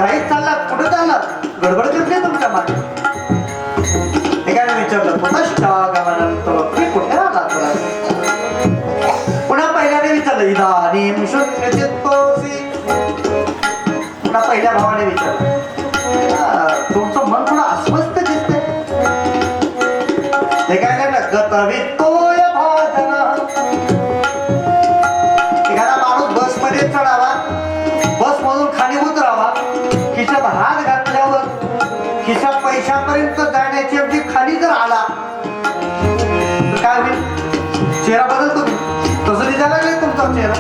घाईत चालला, कुठे चालला? गडबड करते तुमच्या मागे. एकाने विचारलं, कुठं गावानंतर तुम्ही कुठे आला? पुन्हा पहिल्याने विचारलं, इदानीं शून्य चित्तोसी. पुन्हा पहिल्या भावाने विचारलं, तुमचं मन थोडं अस्वस्थ दिसतंय. ते काय काय ना गतवित्तोय भाजनः. एखादा माणूस बसमध्ये चढावा, बस मधून खाली उतरावा, खिशात हात घातल्यावर खिशा पैशापर्यंत जाण्याची अगदी खाली जर आला तर काय होईल? चेहरा बदलतो. तसं दिसायला लागले तुमचा चेहरा.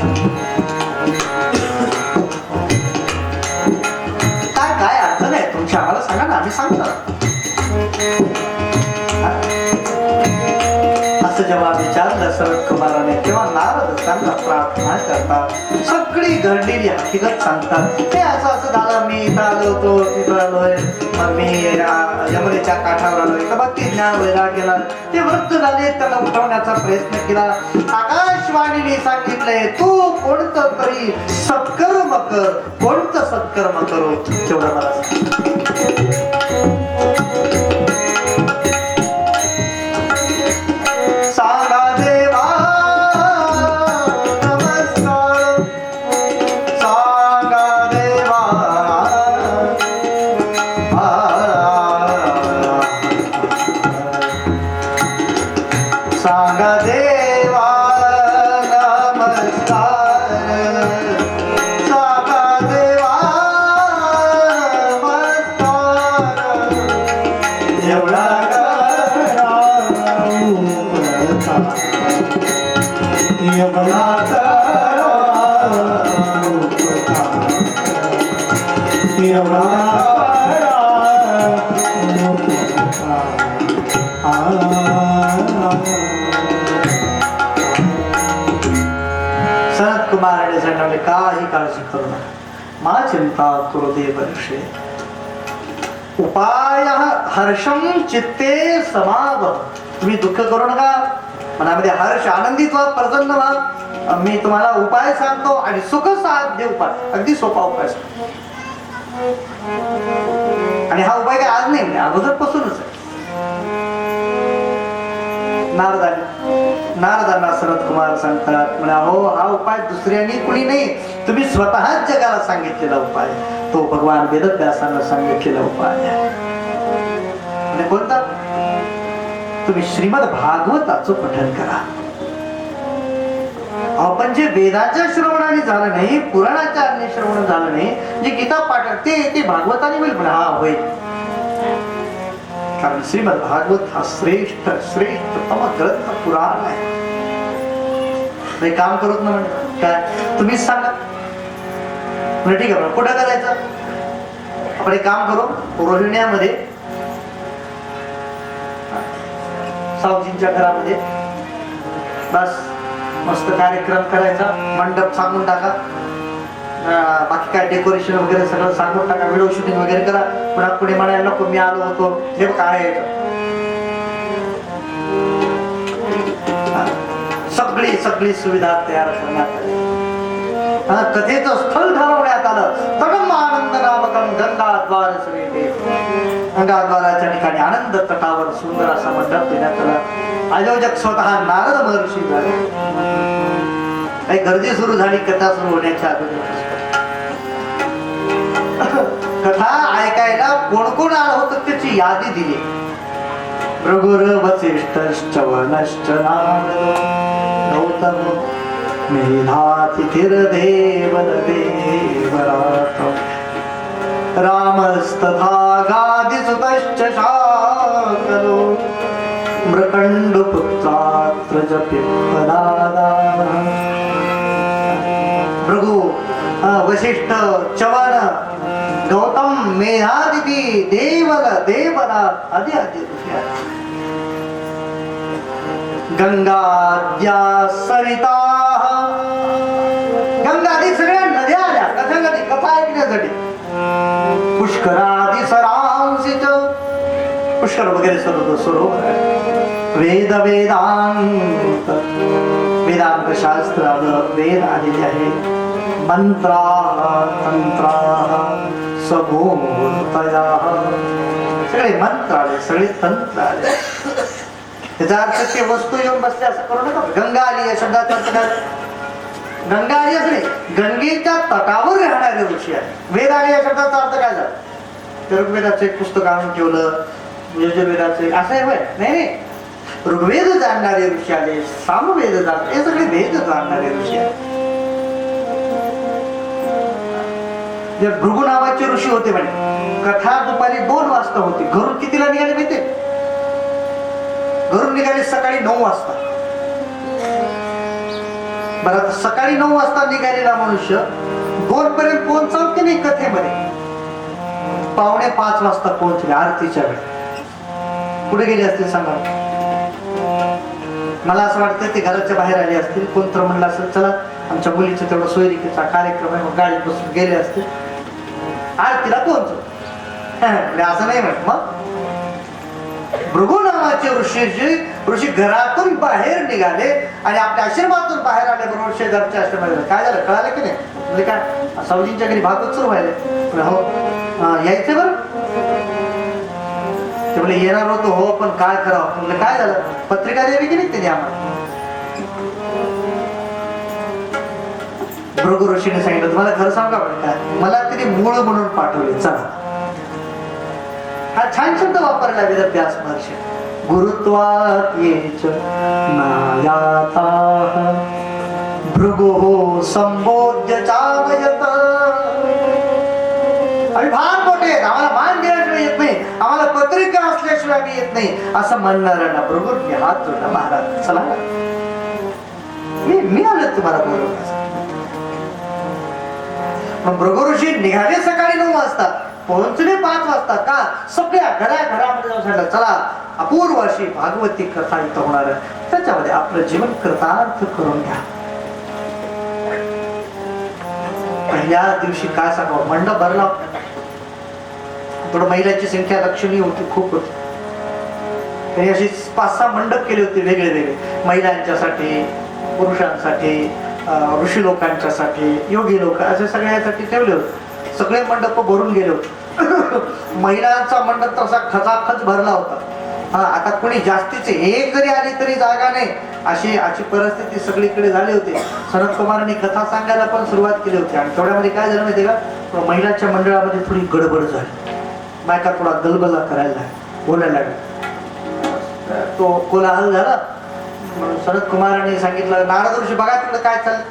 काय काय अडचण आहे तुमच्या? आम्हाला सांगा ना, आम्ही सांगतो. असं जेव्हा विचारलं शरद कुमाराने तेव्हा नारद त्यांना प्रार्थना करतात, सगळी घडलेली हकीकत सांगतात. ते असं असं झालं, मी इथं आलो होतो, तिथं आलोय, मग मी यमुनेच्या काठावर आलोय. तर भक्ती ज्ञान वैराग गेला. ते वृत्त झाले, त्याला उठवण्याचा प्रयत्न केला. आकाशवाणीने सांगितलंय, तू कोणतं तरी सत्कर्म कर. कोणतं सत्कर्म करू तेवढं मला काही काळजी करू नका. मा चिंता करू दे वर्षे. उपाय हर्षम चित्ते समाव. तुम्ही दुःख करू नका, मनामध्ये हर्ष, आनंदित व्हा, प्रसन्न व्हा. मी तुम्हाला उपाय सांगतो आणि सुख साध्य उपाय, अगदी सोपा उपाय सांगतो. आणि हा उपाय काय आज नाही, अगोदरपासूनच आहे. नारदांना शरद कुमार सांगतात, म्हणा हो, हा उपाय दुसऱ्यांनी कुणी नाही, तुम्ही स्वतःच जगाला सांगितलेला उपाय. तो भगवान वेदव्यासांना सांगितलेला उपाय आणि कोणता? तुम्ही श्रीमद भागवताचं पठण करा. आपण जे वेदाच्या श्रवणाने झालं नाही, पुराणाच्या अन्य श्रवण झालं नाही, जे गीता पाठ ते भागवताने होईल. पण हा होईल, कारण श्रीमद भागवत हा श्रेष्ठ श्रेष्ठतम ग्रंथ पुराण आहे. काम करत ना म्हणजे काय, तुम्हीच सांगा. ठीक आहे, कुठं करायचं? आपण एक काम करू, रोहिण्यामध्ये सावजींच्या घरामध्ये बस मस्त कार्यक्रम करायचा. मंडप सांगून टाका, बाकी काय डेकोरेशन वगैरे सगळं सांगून टाका. व्हिडिओ शूटिंग वगैरे करा. पुन्हा पुढे म्हणायला नको मी आलो होतो, हे काय सगळी सुविधा तयार करण्यात आली. कथेचं स्थळ ठरवण्यात आलं. तडम आनंद नामकम गंगाद्वार श्री. गंगाद्वाराच्या ठिकाणी आनंद तटावर सुंदर असा मंडप देण्यात आला. आयोजक स्वतः नारद महर्षी झाले. काही गर्दी सुरू झाली कथा सुरू होण्याच्या अगोदर. कथा ऐकायला कोण कोण आलं होतं त्याची यादी दिली. भृगुर वसिष्ठश्च वनश्च नारद गौतम मेधातिथिर्देवदेवरात रामस्तथा गादिसुतश्च शाकलो मृकण्डुपुत्रात्रज पिप्पलादा. भृगु, वसिष्ठ, च्यवन, गौतम, मेधातिथी, देवरात आदि आदि गंगाद्या सरिता. गंगादी सगळ्या नद्या आल्या कथांसाठी, कथा ऐकण्यासाठी. पुष्करादी सरांसित, पुष्कर वगैरे सर्व सरोवर आहे. वेदांत शास्त्र वेद आलेले आहे. मंत्रा तंत्रा समूर्तयाः. सगळे मंत्र आले, सगळे तंत्र आले. त्याचा अर्थ ते वस्तू येऊन बसले असं करू नका. गंगा आली या शब्दाचा अर्थ काय? गंगा आली असं नाही, गंगेच्या तटावर राहणारे ऋषी आहे. वेद आले या शब्दाचा अर्थ काय झाला? ऋग्वेदाचं एक पुस्तक आणून ठेवलं, यजुर्वेदाचं असं आहे होय? नाही, ऋग्वेद जाणणारे ऋषी आले, सामवेद जाणणारे, हे सगळे वेद जाणणारे ऋषी आहेत. भृगु नावाचे ऋषी होते म्हणे. कथा दुपारी 2 वाजता होती. घरून कितीला निघाले माहिती? घरून निघाले सकाळी 9 वाजता. बरं, सकाळी 9 वाजता निघालेला मनुष्य 2 पर्यंत पोहोचल की नाही कथेमध्ये? 4:45 वाजता पोहोचले आरतीच्या वेळी. कुठे गेले असतील सांगा? मला असं वाटतं ते घराच्या बाहेर आले असतील. कोणतं म्हणलं असेल चला आमच्या मुलीचं तेवढा सोयरिकेचा कार्यक्रम आहे, मग गाडीत बसून गेले असतील, आरतीला पोहोचलो. असं नाही म्हणत. मग भृगु नावाचे ऋषी घरातून बाहेर निघाले आणि आपल्या आश्रमातून बाहेर आल्याबरोबर शेजारच्या आश्रमात काय झालं कळालं की नाही? म्हणजे काय, सावजींच्या घरी भागवत सुरू व्हायले. हो यायचे बरं. ते बोले येणार होतो. हो पण काय करावं? म्हणजे काय झालं? पत्रिका द्यावी की नाही त्यांनी आम्हाला? भृगु ऋषीने सांगितलं तुम्हाला खरं सांगा काय, मला तरी मूळ म्हणून पाठवले. चला, हा छान शब्द वापरला वेदव्यास महर्षी. गुरुत्वात् येच नायाताः भृगुः संबोध्य चामयत. आम्ही फार मोठे आहेत, आम्हाला मान दिल्याशिवाय येत नाही, आम्हाला पत्रिका असल्याशिवाय आम्ही येत नाही असं म्हणणाऱ्यांना भृगुंनी हात जोडला. महाराज चला, मी आलो तुम्हाला बोलवण्यास. मग भृगु ऋषी निघाले सकाळी 9 वाजता, पोहोचले 5 वाजता. का? सगळ्या घरामध्ये जाऊन सांगितलं चला अपूर्व अशी भागवती कथा इथं होणार आहे, त्याच्यामध्ये आपलं जीवन कृतार्थ करून घ्या. पहिल्या दिवशी काय सांगावं, मंडप भरला. थोडं महिलांची संख्या लक्षणीय होती, खूप होती. त्यांनी अशी 5-6 मंडप केले होते वेगळे वेगळे, महिलांच्यासाठी, पुरुषांसाठी, ऋषी लोकांच्यासाठी, योगी लोक, असे सगळ्यासाठी ठेवले होते. सगळे मंडप भरून गेले होते. महिलांचा मंडप तसा खचाखच भरला होता. हा, आता कोणी जास्तीचे एक जरी आली तरी जागा नाही, अशी परिस्थिती सगळीकडे झाली होती. सनत कुमारांनी कथा सांगायला पण सुरुवात केली होती. आणि तेवढ्यामध्ये काय झालं माहिती का, महिलांच्या मंडळामध्ये थोडी गडबड झाली. बायका थोडा गलबला करायला लागला, बोलायला लागला. तो कोलाहल झाला. म्हणून सनत कुमारांनी सांगितलं नारद ऋषी बघा तिकडे काय चाललं.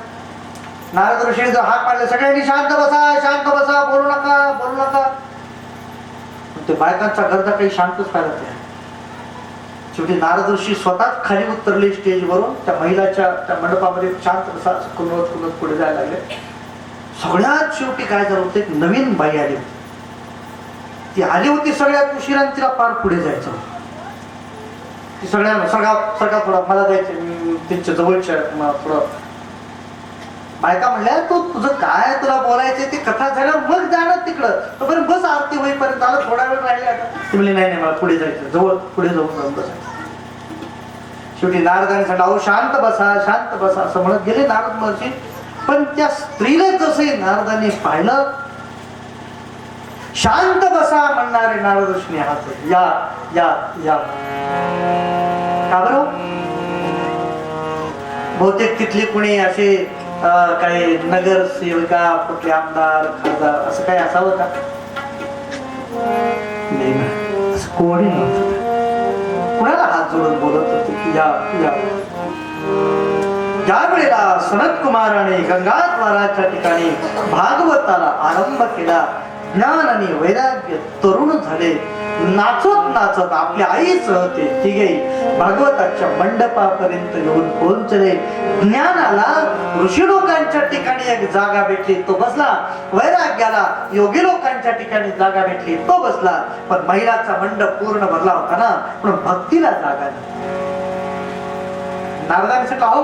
नारद ऋषीने जो हाक मारले सगळ्यांनी शांत बसा, बोलू नका. ते बायकांचा गरजा काही शांतच व्हायला तयार. शेवटी नारद ऋषी स्वतःच खाली उतरले स्टेजवरून. त्या महिलाच्या त्या मंडपामध्ये शांत बसा कुणवत पुढे जायला लागले. सगळ्यात शेवटी काय झालं होतं, एक नवीन बाई आली होती. ती आली होती सगळ्यात उशिरा, तिला पार पुढे जायचं होतं. ती सगळ्यांना सगळा थोडा मला जायचं, त्यांच्या जवळच्या थोडं. बायका म्हणल्या तू तुझं काय तुला बोलायचं ते कथा झाल्यावर मग जाणार तिकडं, तोपर्यंत बस आरती होईपर्यंत आलं, थोडा वेळ राहिले. आता ती म्हणली नाही मला पुढे जायचं, जवळ पुढे जाऊन बसायचं. शेवटी नारदाने सांगितलं अहो शांत बसा असं म्हणत गेले नारद महर्षी. पण त्या स्त्रीला जसं नारदाने पाहिलं, शांत बसा म्हणणारे नारद ऋषीने हात या का बरं? बहुतेक तिथले कुणी असे काही नगरसेविका, कुठले आमदार, खासदार असं काही असावं का? नाही ना, असं कोणी नव्हतं. कुणाला हात जोडून बोलत होते की या. ज्या वेळेला सनत कुमाराने गंगाद्वाराच्या ठिकाणी भागवताला आरंभ केला, ज्ञान आणि वैराग्य तरुण झाले. नाचत आपल्या आईसह ते तिघे भागवताच्या मंडपापर्यंत येऊन पोहोचले. ज्ञानाला ऋषी लोकांच्या ठिकाणी एक जागा भेटली, तो बसला. वैराग्याला योगी लोकांच्या ठिकाणी जागा भेटली, तो बसला. पण महिलाचा मंडप पूर्ण भरला होता ना, म्हणून भक्तीला जागा नाही. नारदाने सांगितलं अहो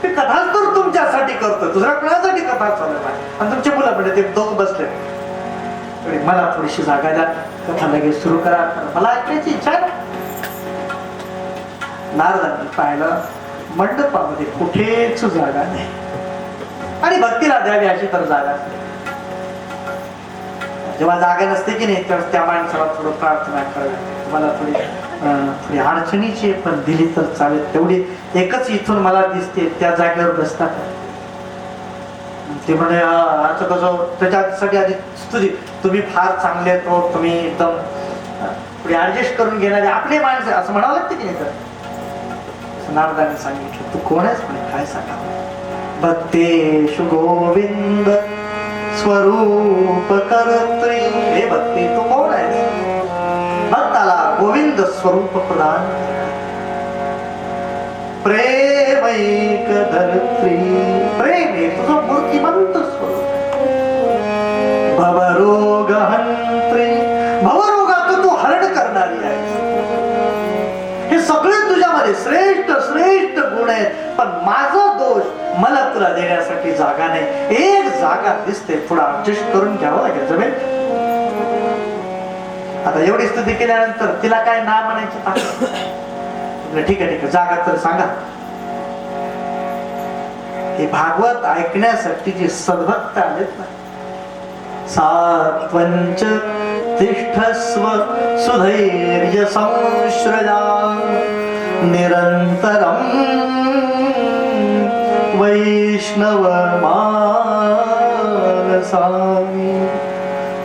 ते कथाच तर तुमच्यासाठी करतो, दुसऱ्या कुणासाठी कथा चालू आहे. आणि तुमचे मुलं म्हणजे ते दोघं बसले, मला थोडीशी जागा द्या, कथा लगेच सुरू करा, मला ऐकायची इच्छा आहे. नारदांनी पाहिलं मंडपामध्ये कुठेच जागा नाही आणि भक्तीला द्यावी अशी तर जागा नाही. जेव्हा जागा नसते की नाही तेव्हा त्या माणसाला थोडं प्रार्थना करावी, तुम्हाला थोडी अडचणीची पण दिली तर चालेल, तेवढी एकच इथून मला दिसते त्या जागेवर बसतात. ते म्हणे असं कसं, त्याच्यासाठी आधी स्तुती, तुम्ही फार चांगले आहेत, तुम्ही एकदम पुढे ऍडजस्ट करून घेणारे आपले माणसं असं म्हणावं लागते की नाही. तर नारदाने सांगितलं, तू कोण आहेस म्हणे, काय सांगा. भक्तेषु गोविंद स्वरूप कर्त्री, हे भक्ती तू कोण आहेस, भक्ताला गोविंद स्वरूप प्रदान, प्रेमैक धरत्री, प्रेम हे तुझं मूर्तिमंत स्वरूप, भवरोग हंत्री, भवरोगातून तू हरण करणारी आहे. हे सगळे तुझ्यामध्ये श्रेष्ठ श्रेष्ठ गुण आहेत, पण माझा दोष मला तुला देण्यासाठी जागा नाही. एक जागा दिसते, थोडा ऍडजस्ट करून घ्यावं लागेल, जमेल. आता एवढी स्तुती केल्यानंतर तिला काय ना म्हणायची, ठीक आहे जागा तर सांगा. हे भागवत ऐकण्यासाठी जे सद्भक्त आलेत ना, सात्वंच तिष्ठस्व सुधैर्य संश्रया निरंतरम वैष्णव मानसामी.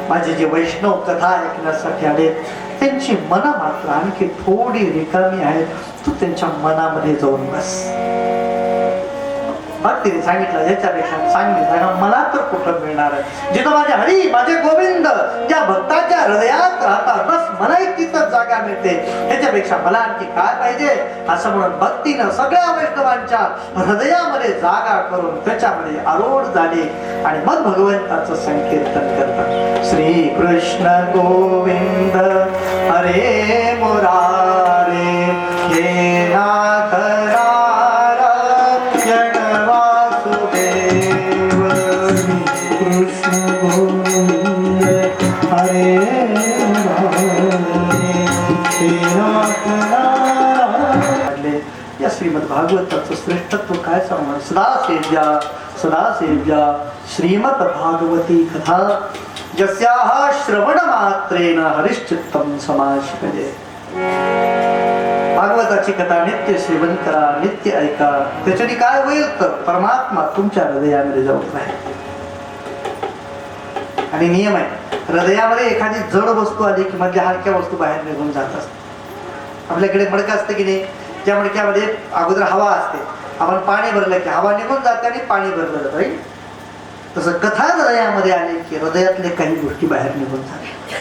माझे जे वैष्णव कथा ऐकण्यासाठी आले त्यांची मनं मात्र आणखी थोडी रिकामी आहेत, तू त्यांच्या मनामध्ये जाऊन बस. भक्तीने सांगितलं, याच्यापेक्षा चांगली जागा मला तर कुठं मिळणार आहे. जिथं माझे हरी माझे गोविंद ज्या भक्ताच्या हृदयात राहतात, बस मलाही तिथं जागा मिळते, ह्याच्यापेक्षा मला आणखी काय पाहिजे. असं म्हणून भक्तीनं सगळ्या वैष्णवांच्या हृदयामध्ये जागा करून त्याच्यामध्ये आरोढ झाली आणि मग भगवंताचं संकीर्तन करतात. श्री कृष्ण गोविंद हरे मुरारे हे नाथ या श्रीमद भागवताचं श्रेष्ठत्व काय सांगणार. सदा सेव्या श्रीमद भागवती कथा यस्याः श्रवण मात्रेण हरिश्चित्तम समाश्रये. भागवताची कथा नित्य सेवन करा, नित्य ऐका, त्याच्याने काय होईल तर परमात्मा तुमच्या हृदयामध्ये जाऊन राहील. आणि नियम आहे, हृदयामध्ये एखादी जड वस्तू आली की मधल्या हलक्या वस्तू बाहेर निघून जात असते. आपल्याकडे मडकं असतं की नाही, त्या मडक्यामध्ये अगोदर हवा असते, आपण पाणी भरलं की हवा निघून जाते आणि पाणी भरलं जातं, राईट. तसं कथा हृदयामध्ये आली की हृदयातले काही गोष्टी बाहेर निघून जातात.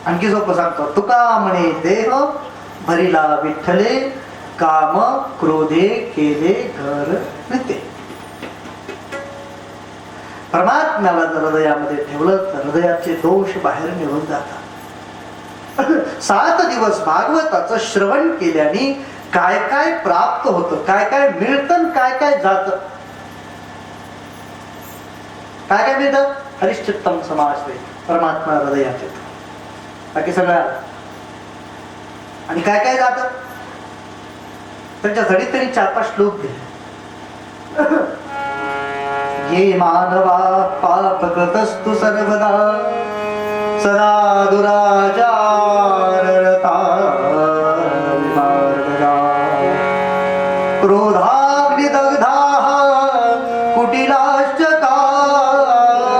आणखी सोपं सांगतो, तुका म्हणे देह भरिला विठ्ठले, काम क्रोधे केले घर रीते. परमात्म्याला जर हृदयामध्ये ठेवलं तर हृदयाचे दोष बाहेर निघून जातात. 7 दिवस भागवताचं श्रवण केल्याने काय काय प्राप्त होतं, काय काय मिळतं, काय काय जात. काय काय मिळतं, हरिश्चित्तम समाश्रये, परमात्मा हृदयात येतो, बाकी सगळ्या. आणि काय काय जात, त्यांच्या झडीत तरी 4-5 श्लोक दिले. ये मानवा पापकृतस्तु सर्वदा सदा दुराचाररता विमार्गदा क्रोधाग्निदग्धाः कुटिलाश्च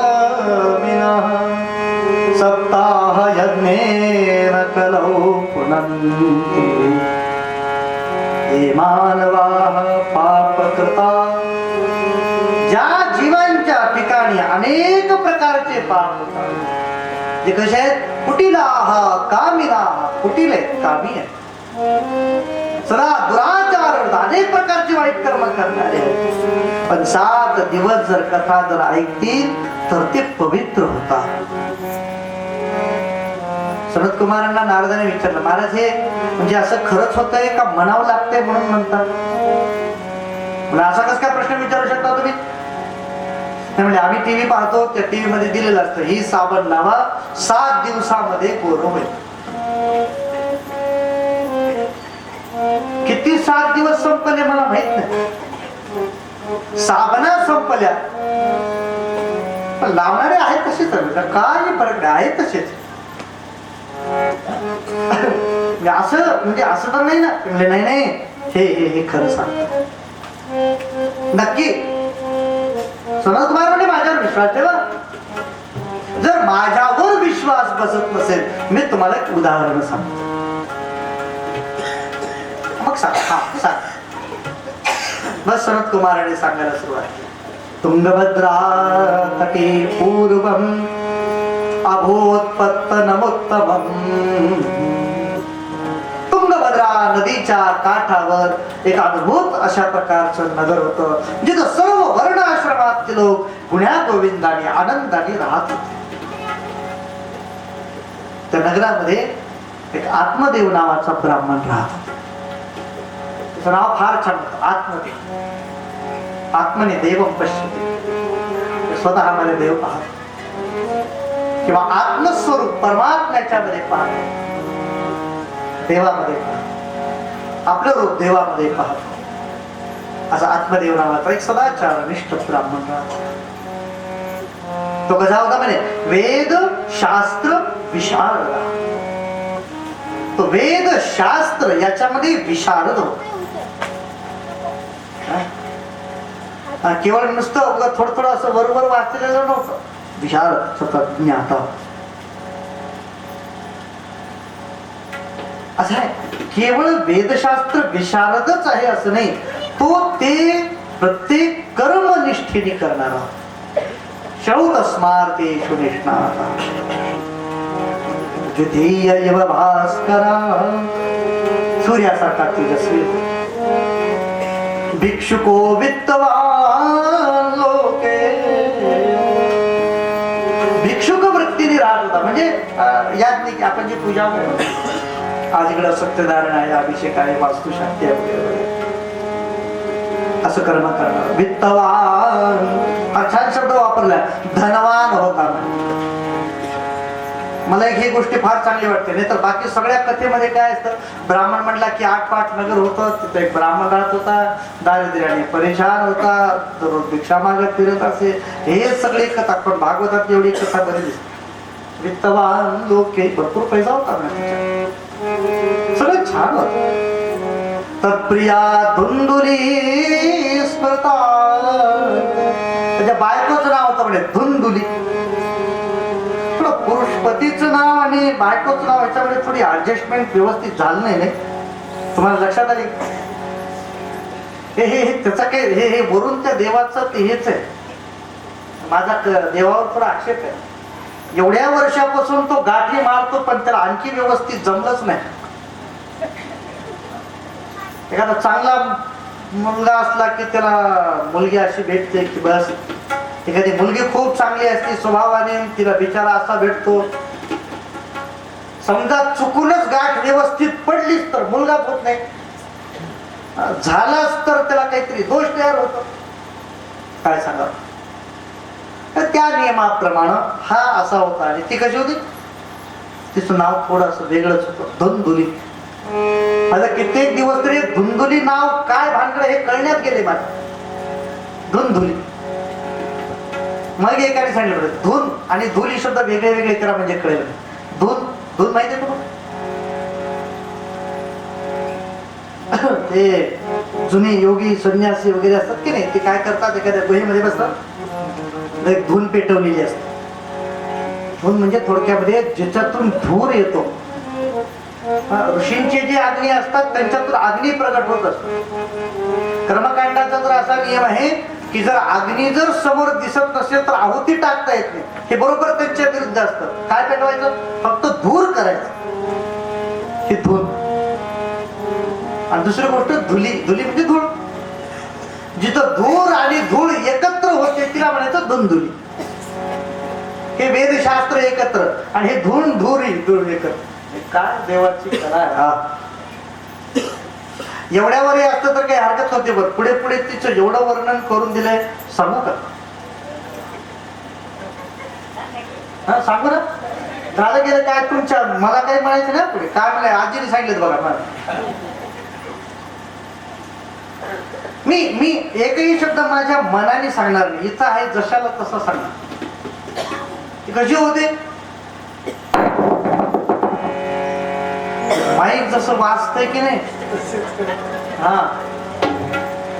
कामिनः सप्ताहयज्ञेन कलौ पुनन्ति. ये मानवाः पापकृता, ज्या जीवांच्या ठिकाणी अनेक प्रकारचे पाप होतात, जे कसे आहेत, कुटिलाः कामिनाः, कुटिल आहेत, कामी आहेत, सदा दुराचार, अनेक प्रकारचे वाईट कर्म करणारे आहेत. पण 7 दिवस जर कथा जर ऐकतील तर ते पवित्र होतात. सनत कुमारांना नारदाने विचारलं, महाराज हे म्हणजे असं खरंच होतंय का म्हणावं लागतंय म्हणून म्हणतात. मला असा कस काय प्रश्न विचारू शकता तुम्ही. म्हणजे आम्ही टीव्ही पाहतो, त्या टीव्ही मध्ये दिलेलं असतं, ही साबण लावा 7 दिवसामध्ये गोरं होईल. किती 7 दिवस संपले मला माहित नाही. साबणा संपल्या, लावणारे आहेत तसेच, काय फरक नाही, आहे तसेच. असं म्हणजे असं तर नाही ना. म्हणजे नाही नाही, हे हे हे खरं सांग नक्की. सनत कुमार म्हणजे माझ्यावर विश्वास ठेवा. जर माझ्यावर विश्वास बसत नसेल, मी तुम्हाला एक उदाहरण सांगतो. मग सांग. हा सांग. बस सनत कुमाराने सांगायला सुरुवात केली. तुंगभद्रा तटे पूर्वम अभोत्पत्तनमोत्तमम्. तुंगभद्रा नदीच्या काठावर एक अद्भुत अशा प्रकारचं नगर होतं, जिथं सर्व वर्ण आश्रमातील लोक गुण्या गोविंदाने आनंदाने राहत होते. त्या नगरामध्ये एक आत्मदेव नावाचा ब्राह्मण राहत होता. त्याचं नाव फार छान होतं, आत्मदेव. आत्मने देवम पश्यते, स्वतः मध्ये देव पाहतो किंवा आत्मस्वरूप परमात्म्याच्या मध्ये पाहतो, देवामध्ये पाहतो, आपलं रूप देवामध्ये पाहतो. असा आत्मदेव नावाचा एक सदाचार निष्ठ ब्राह्मण राहतो. तो कसा होता म्हणे, वेद शास्त्र विशारद. तो वेद शास्त्र याच्यामध्ये विशारद होता. केवळ नुसतं थोडं थोडं असं बरोबर वाचलेलं नव्हतं, विशारद सतत ज्ञाता. असं आहे, केवळ वेदशास्त्र विशारदच आहे असं नाही, तो ते प्रत्येक कर्मनिष्ठेने करणारा. श्रौत स्मार्तेषु निष्णाता द्वितीय इव भास्करा. सूर्यासारखा तेजस्वी. भिक्षुको वित्तवान लोके. भिक्षुक वृत्तीने राहत होता. म्हणजे याज्ञिक आपण जी पूजा म्हणतो, आज इकडं सत्यनारायण आहे, अभिषेक आहे, वास्तुशांती आहे, असं कर्म करणार. वित्तवान हा छान शब्द वापरला. धनवान होता. मला एक ही गोष्टी फार चांगली वाटते. नाही तर बाकी सगळ्या कथेमध्ये काय असतं, ब्राह्मण म्हणला की 8-5 नगर होतं, तिथे एक ब्राह्मण राहत होता, दारिद्र्याने परेशान होता, दररोज भिक्षा मागत फिरत असे. हे सगळे कथा, पण भागवतात एवढी कथा बरी दिसते. वित्तवान लोक, भरपूर पैसा होता ना, सगळं छान होत. तत्प्रिया धुंदुली स्मृता. त्याच्या बायकोचं नाव होतं म्हणे धुंदुली. पुरुषपतीचं नाव आणि बायकोचं नाव याच्यामध्ये थोडी ऍडजस्टमेंट व्यवस्थित झालं नाही. तुम्हाला लक्षात आली? हे त्याचा काही हे वरून त्या देवाचं ते हेच आहे. माझा देवावर थोडा आक्षेप आहे. एवढ्या वर्षापासून तो गाठी मारतो, पण त्याला आणखी व्यवस्थित जमलंच नाही. एखादा चांगला मुलगा असला की त्याला मुलगी अशी भेटते की बस. एखादी मुलगी खूप चांगली असते स्वभावाने, तिला बिचारा असा भेटतो. समजा चुकूनच गाठ व्यवस्थित पडलीच तर मुलगाच होत नाही, झालाच तर त्याला काहीतरी दोष तयार होतो. काय सांगा. तर त्या नियमाप्रमाणे हा असा होता. आणि ती कशी होती, तिचं नाव थोडंसं वेगळंच होतं, धुंदुली. आता कित्येक दिवस तरी धुंदुली नाव काय भानगड हे कळण्यात गेले माझे. धुंदुली. मग एकाने सांगितलं धुन आणि धुली शब्द वेगळे वेगळे करा म्हणजे कळेल. धुन धुन माहिती आहे तुम्हाला? ते जुने योगी संन्यासी वगैरे असतात की नाही, ते काय करतात, एखाद्या गुहेमध्ये बसतात, एक धुन पेटवलेली असते. धुन म्हणजे थोडक्यामध्ये ज्याच्यातून धूर येतो. ऋषींचे जे अग्नी असतात त्यांच्यातून अग्नी प्रगट होत असतो. कर्मकांडाचा तर असा नियम आहे की जर अग्नी जर समोर दिसत नसेल तर आहुती टाकता येत नाही. हे बरोबर त्यांच्या विरुद्ध असतं. काय पेटवायचं, फक्त धूर करायचं, ही धूर. आणि दुसरी गोष्ट धुली. धुली म्हणजे धूळ. जिथं धूर आणि धूळ एकत्र होते तिला म्हणायचं धुंधुली. हे वेदशास्त्र एकत्र आणि हे धून धूर धूळ एकत्र. काय देवाची कला आहे. एवढ्यावर हे असतं तर काही हरकत नव्हती. बरं पुढे पुढे तिचं एवढं वर्णन करून दिलंय, सांगू का? हा सांगू ना. झालं गेलं काय तुमच्या, मला काही म्हणायचं ना पुढे. काय म्हणाय आजीने सांगितलं बघा मला. मी एकही शब्द माझ्या मनाने सांगणार नाही. इथं आहे जशाला तसं सांगणार. ती कशी होते, जसं वाचतंय की नाही. हा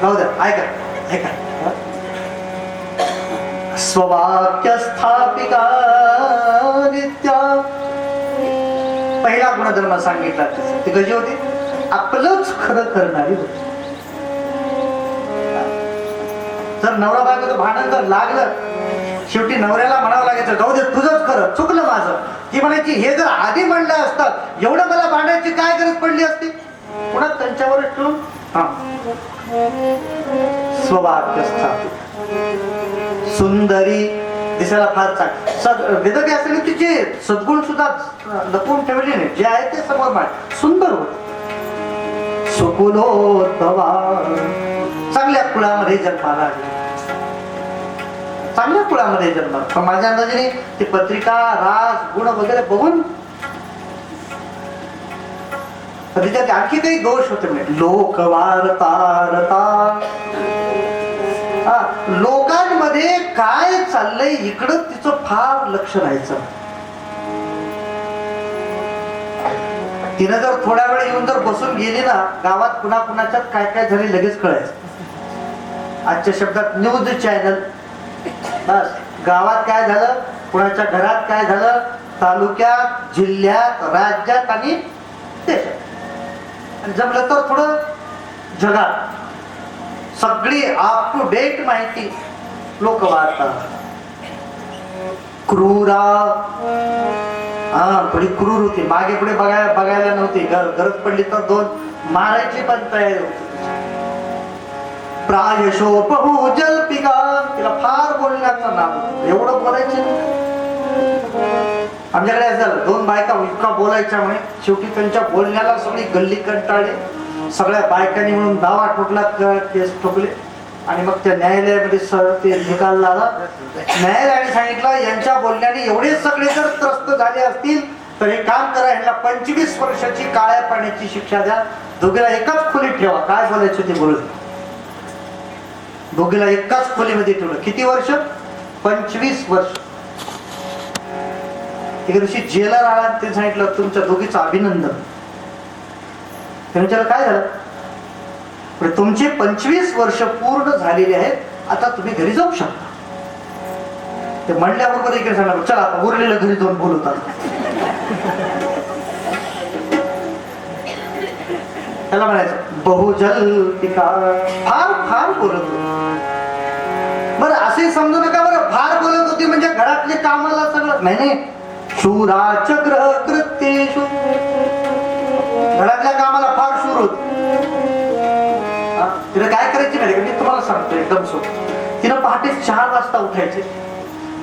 जाऊ द्या, ऐका ऐका. स्ववाक्य स्थापिका नित्या. पहिला गुणधर्म सांगितला ती कशी होती? आपलंच खरं करणारी होती. जर नवरा बायकोचं भांडण जर लागलं, शेवटी नवऱ्याला म्हणावं लागायचं जाऊ दे तुझंच खरं, चुकलं माझं. ती म्हणायची हे जर आधी म्हणलं असतात एवढं मला भांडायची काय गरज पडली असती. पुन्हा त्यांच्यावर ठेवून स्ववाक्य स्थापित. सुंदरी, दिसायला फार चांगली, वेदकी असलेली तिचे सद्गुण सुद्धा लपवून ठेवले नाही, जे आहे ते समोर मांड. सुंदर होत. सुकुलोद्भवा, चांगल्या कुळामध्ये जन्माला आली, चांगल्या कुळामध्ये जन्माला. पण माझ्या अंदाजाने ती पत्रिका राज गुण वगैरे बघून त्याच्यात आणखी काही दोष होते. लोकवार्तारता, लोकांमध्ये काय चाललंय इकडं तिचं फार लक्ष राहायचं. तिनं जर थोड्या वेळ येऊन जर बसून गेली ना, गावात कुणा कुणाच्यात काय काय झाले लगेच कळायचं. आजच्या शब्दात न्यूज चॅनल. बस गावात काय झालं, कुणाच्या घरात काय झालं, तालुक्यात, जिल्ह्यात, राज्यात आणि देशात, आणि जमलं तर थोडं जगात सगळी अप टू डेट माहिती लोकवार्ता. क्रूरा, थोडी क्रूर होती, मागे पुढे बघायला नव्हती, गरज पडली तर दोन मारायची पण तयारी होती. प्रायशोपहू जल्पिका, तिला फार बोलण्याचं नाव, एवढं बोलायचं. आमच्याकडे असं झालं, दोन बायका इतका बोलायच्या म्हणे, शेवटी त्यांच्या बोलण्याला सगळी गल्ली कंटाळली. सगळ्या बायकांनी म्हणून दावा ठोकला, केस ठोकले, आणि मग त्या न्यायालयामध्ये ते निकाल झाला. न्यायालयाने सांगितलं यांच्या बोलण्याने एवढे सगळे जर त्रस्त झाले असतील तर हे काम करा, यांना 25 वर्षाची काळ्या पाण्याची शिक्षा द्या, दोघीला एकाच खोलीत ठेवा. काय बोलायचं ते बोलू, दोघीला एकाच खोलीमध्ये ठेवलं. किती वर्ष? 25 वर्ष. एका दिवशी जेलर आला, ते सांगितलं तुमच्या दोघीचं अभिनंदन. त्याच्याला काय झालं? तुमचे 25 वर्ष पूर्ण झालेले आहेत, आता तुम्ही घरी जाऊ शकता. ते म्हणल्याबरोबर इकडे सांगणार चला आता उरलेलं घरी जाऊन बोलवतात. त्याला म्हणायचं बहुजल पिका, फार फार बोलत होती. बरं असे समजू नका बरं, फार बोलत होती म्हणजे घरातले कामाला सगळं नाही. शूराचक्र कृत्येषु, घरातल्या कामाला फार शूर होत. तिला काय करायची नाही, मी तुम्हाला सांगतो एकदम सोपं. तिनं पहाटे 4 वाजता उठायचे,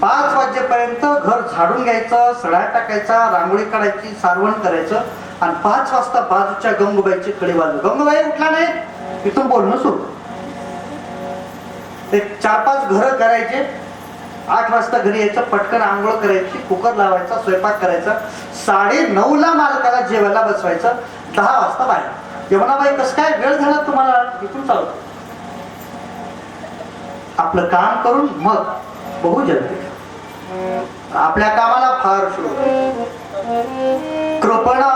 5 वाजेपर्यंत घर झाडून घ्यायचं, सडा टाकायचा, रांगोळी काढायची, सारवण करायचं, आणि 5 वाजता बाजूच्या गंगूबाईची कडी वाजव. गंगूबाई उठला नाही, तिथून बोलणं सुरू. ते 4-5 घरं करायचे. 8 वाजता घरी यायचं, पटकन आंघोळ करायची, कुकर लावायचा, स्वयंपाक करायचा. 9:30ला मालकाला जेवायला बसवायचं. 10 वाजता बाहेर. यमुनाबाई कसं काय वेळ झाला तुम्हाला, इथून चालू आपलं काम करून मग बघू जलते. आपल्या कामाला फार सुरू. कृपणा,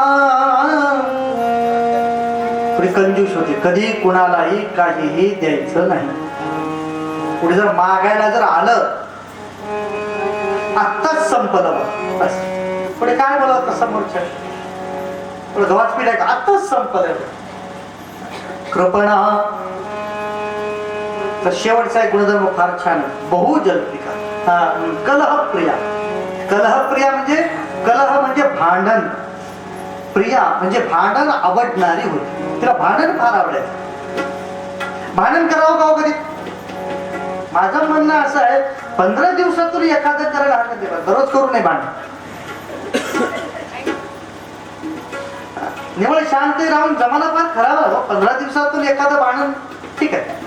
थोडी कंजूस होती, कधी कुणालाही काहीही द्यायचं नाही. पुढे जर मागायला जर आलं, आत्ताच संपलं बस, पुढे काय बोलावं समोरच्या, पुढे गव्हाच पीठ आहे का, आत्ताच संपलं. कृपणा. तर शेवटचा एक गुणधर्म फार छान आहे, बहुजल्पिका. कलहप्रिया. कलहप्रिया म्हणजे, कलह म्हणजे भांडण, प्रिया म्हणजे भांडण आवडणारी होती. तिला भांडण फार आवडायचं. भांडण करावं का कधी? माझं म्हणणं असं आहे, 15 दिवसातून एखादं करायला हरकत नाही, दररोज करू नये भांडण. निवळ शांत राहून जमाना फार खराब आहे. 15 दिवसातून एखादं भांडण ठीक आहे,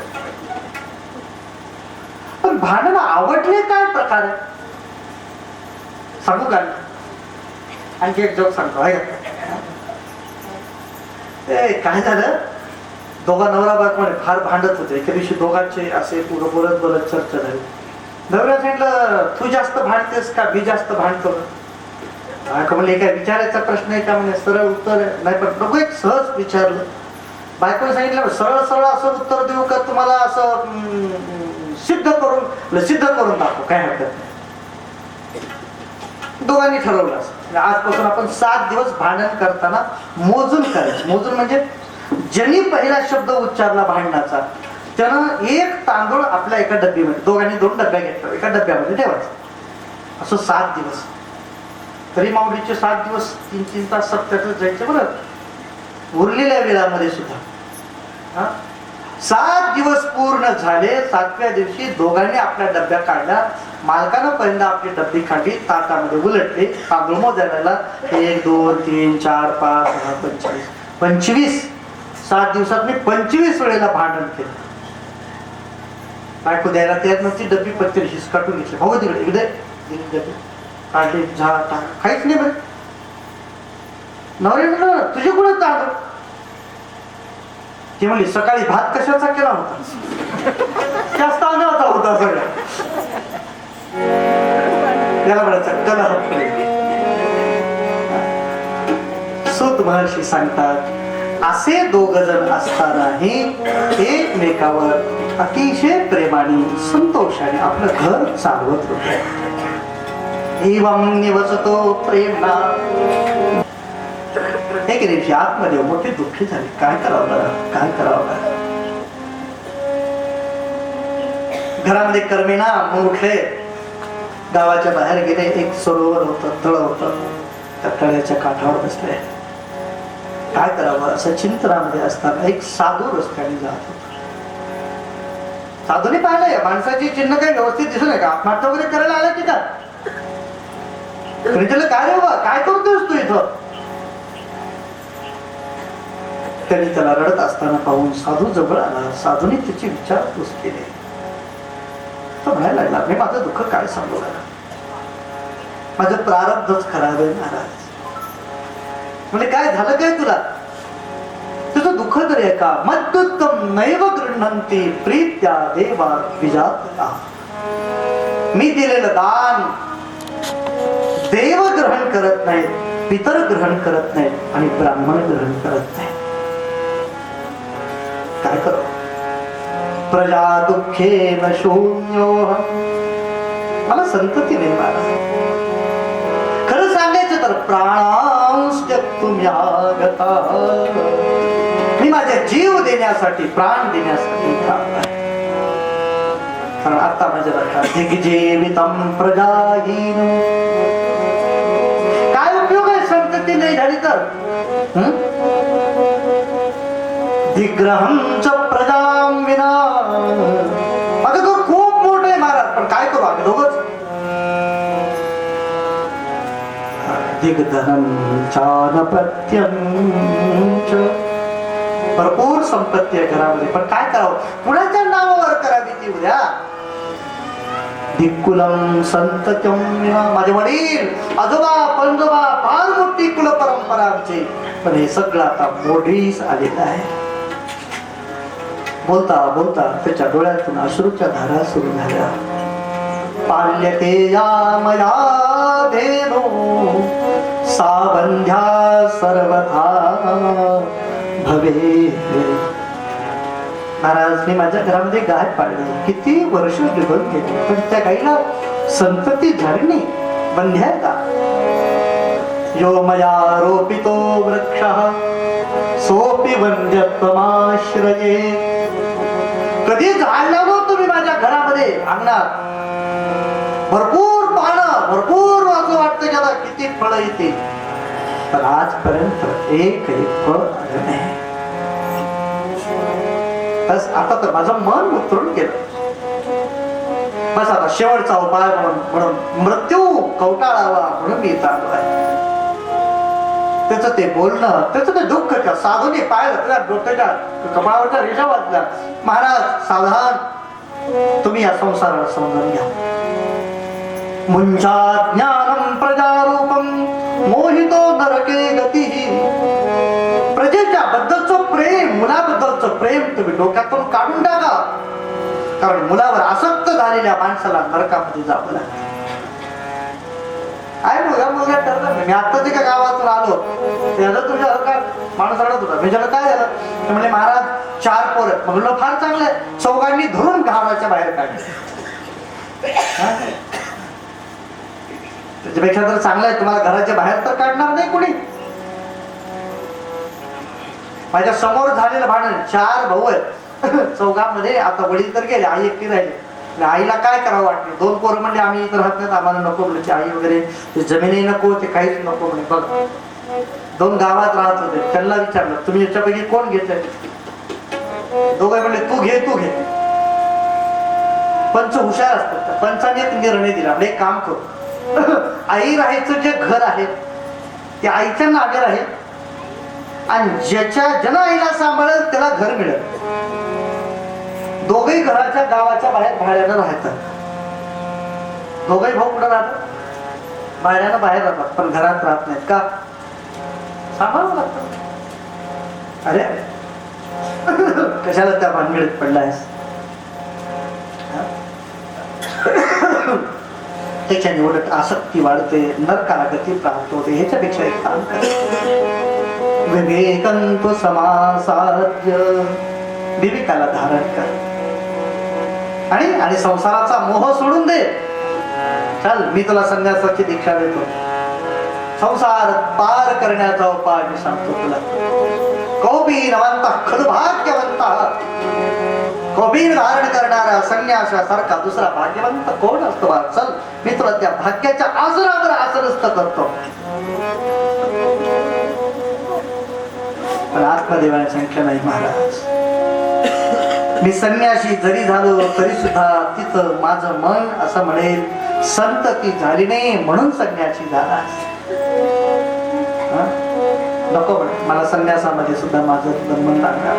पण भांडण आवडले काय प्रकार आहे सांगू का? आणखी एक जोक सांगतो. काय झालं, दोघा नवरा बायको फार भांडत होते. एके दिवशी दोघांचे असे पुढं बोलत बोलत चर्चा झाली. नवऱ्या सांगितलं तू जास्त भांडतेस का मी जास्त भांडतो? बायको म्हणले काय विचारायचा प्रश्न आहे का म्हणजे सरळ उत्तर नाही, पण प्रभू एक सहज विचारलं. बायकोने सांगितलं सरळ सरळ असं उत्तर देऊ का तुम्हाला असं सिद्ध करून दाखवू, काय हरकत नाही. दोघांनी ठरवलं असं आजपासून आपण 7 दिवस भांडण करताना मोजून करायचं. मोजून म्हणजे ज्यांनी पहिला शब्द उच्चारला भांडणाचा त्यानं एक तांदूळ आपल्या एका डब्बीमध्ये, दोघांनी 2 डब्या घेतल्या, एका डब्यामध्ये ठेवायचं. असं 7 दिवस. तरी माऊलीचे 7 दिवस 3-3 तास सप्त्यातच जायचे बरं. उरलेल्या वेळामध्ये सुद्धा 7 दिवस पूर्ण झाले. 7व्या दिवशी दोघांनी आपल्या डब्या काढल्या. मालकानं पहिल्यांदा आपली डब्बी काढली, ताटामध्ये उलटली, तांदूळ मोजायला 1 2 3 4 5 6 25. 7 दिवसात मी 25 वेळेला भांडण केलं. बायको द्यायला तयार नव्हती. डब्बी पत्ते काटून घेतली. भाऊ तिकडे इकडे काढले, झाड टाक, काहीच नाही बरं. नवरे म्हटलं तुझे कुठे तांदूळ? ती म्हणली सकाळी भात कशाचा केला होता? जास्त तांदळाचा होता सगळा. याला म्हणायचं कला. सूत महर्षी सांगतात असे 2 जण असतानाही एकमेकावर अतिशय प्रेमाने संतोषाने आपलं घर चालवत होते. एवं निवसतो प्रेमना. एक दिवशी आतमध्ये मोठे दुःखी झाले. काय करावं. घरामध्ये करमेना मग उठले, गावाच्या बाहेर गेले. एक सरोवर होतं, तळ होतं. त्या तळ्याच्या काठावर बसले. काय करावं असं चिंतनामध्ये असताना एक साधू रस्त्याने जात होता. साधूने पाहिलंय माणसाची चिन्ह काही व्यवस्थित दिसू नये का, आत्महत्या वगैरे करायला आला की काय? काय रे बाबा, काय करतोस तू इथं? त्यांनी त्याला रडत असताना पाहून साधू जवळ आला. साधूने त्याची विचारपूस केली. तो म्हणायला लागला मी माझं दुःख काय सांगू लागला, माझं प्रारब्धच खराब आहे महाराज. म्हणजे काय झालं काय तुला? तुझं दुःख तरी आहे का? मद्युत्तम नैव गृह्णन्ति प्रीत्या देवा द्विजातया. मी दिलेलं दान देव ग्रहण करत नाहीत, पितर ग्रहण करत नाहीत आणि ब्राह्मण ग्रहण करत नाही. काय करू? प्रजा दुःखेन शून्यो. मला संतती नाही महाराज. खरं सांगायचं तर प्राणांस त्यक्तुम् यागता. मी माझ्या जीव देण्यासाठी, प्राण देण्यासाठी कारण आता माझ्या लक्षात दिग्जीवितम प्रजाहीन. काय उपयोग आहे संतती नाही झाली तर? दिग्रहं च प्रजां विना. माझं घर खूप मोठं आहे महाराज, पण काय करू आम्ही दोघंच? दिग्धनं चानपत्यं च. भरपूर संपत्ती आहे घरामध्ये, पण काय करावं? कुणाच्या नावावर करावी ती उद्या? दिक्कुलम संतत्यं विना. माझे वडील, आजोबा, पणजोबा, फार मोठी कुल परंपरा आमची, पण हे सगळं आता मोडीस आलेलं आहे. बोलता बोलता त्याच्या डोळ्यातून अश्रूच्या धारा सुरू झाल्या. पाल्यते या मया धेनो सावंध्या सर्वथा भवे. महाराजने माझ्या घरामध्ये गाय पाळली, किती वर्ष निघून गेली, पण त्या गाईला संतती झाली नाही. बंध्या का? यो मया रोपितो वृक्षः सोपी वंद्यत्वमाश्रये. कधी झाड लावलं तुम्ही माझ्या घरामध्ये अंगणात? भरपूर पानं, भरपूर असं वाटतं की आता किती फळं येतील, पण आजपर्यंत एकही फळ आलं नाही. बस आता तर माझं मन उतरून गेलं. बस आता शेवटचा उपाय म्हणून मृत्यू कवटाळावा म्हणून मी इथं आलो आहे. त्याचं ते बोलणं, त्याचं ते दुःख त्या साधूने पाहिलं, त्याच्या डोक्याच्या कपाळावरच्या रेषा वाचल्या. महाराज सावधान, तुम्ही या संसाराला समजून घ्या. मुंचा ज्ञानम प्रजारूपम मोहितो नरके गतिः. प्रजेच्या बद्दलचं प्रेम, मुलाबद्दलचं प्रेम तुम्ही डोक्यातून काढून टाका, कारण मुलावर आसक्त झालेल्या माणसाला नरकामध्ये जावं लागतं. आहे मुलगा ठरलं मी आत्ताच एका गावातून आलो, त्याला तुझ्या का माणूस रडत होता. मी त्याला काय झालं? म्हणजे महाराज 4 पोर आहेत. म्हणलं फार चांगलं आहे, चौघांनी धरून घराच्या बाहेर काढले. त्याच्यापेक्षा तर चांगलं आहे, तुम्हाला घराच्या बाहेर तर काढणार नाही कोणी. माझ्या समोर झालेलं भांडण, 4 भाऊ आहेत चौघांमध्ये. आता वडील तर गेले, आई एकटी राहिली. आईला काय करावं वाटलं, 2 पोरं म्हणजे आम्ही इथं राहत नाही, आम्हाला नको म्हणजे आई वगैरे, ते जमिनी नको, ते काहीच नको म्हणे. बघ 2 गावात राहत होते, त्यांना विचारलं तुम्ही याच्यापैकी कोण घेतलंय? दोघे म्हणले तू घे तू घे. पंच हुशार असतात, पंचाने एक निर्णय दिला, म्हणजे एक काम करू, आई राहायचं जे घर आहे ते आईच्या नावे राहील आणि ज्यानं आईला सांभाळेल त्याला घर मिळेल. दोघेही घराच्या गावाच्या बाहेर भाड्यानं राहतात. दोघेही भाऊ कुठं राहतात? भाड्यानं बाहेर राहतात, पण घरात राहत नाहीत. का? सांभाळावं लागतं. अरे कशाला त्या भानगडीत पडलायस? त्याच्याने उलट आसक्ती वाढते, नरकाला गती प्राप्त होते. ह्याच्यापेक्षा एक काम कर, विवेकंत समासाद्य, विवेकाला धारण कर आणि संसाराचा मोह सोडून दे. चल मी तुला संन्यासाची दीक्षा देतो, संसार पार करण्याचा उपाय मी सांगतो तुला. कौबीरवंत खलभाग्यवंत, कौबीर धारण करणारा संन्यासासारखा दुसरा भाग्यवंत कोण असतो? चल मी तुला त्या भाग्याच्या आसनावर आसनस्थ करतो. पण आत्मदेवाने सांगितलं नाही महाराज, मी संन्यासी जरी झालो तरी सुद्धा तिथं माझं मन असं म्हणेल संतती झाली नाही म्हणून संन्यासी झाला. नको म्हणे, मला संन्यासामध्ये सुद्धा माझं मन लागणार.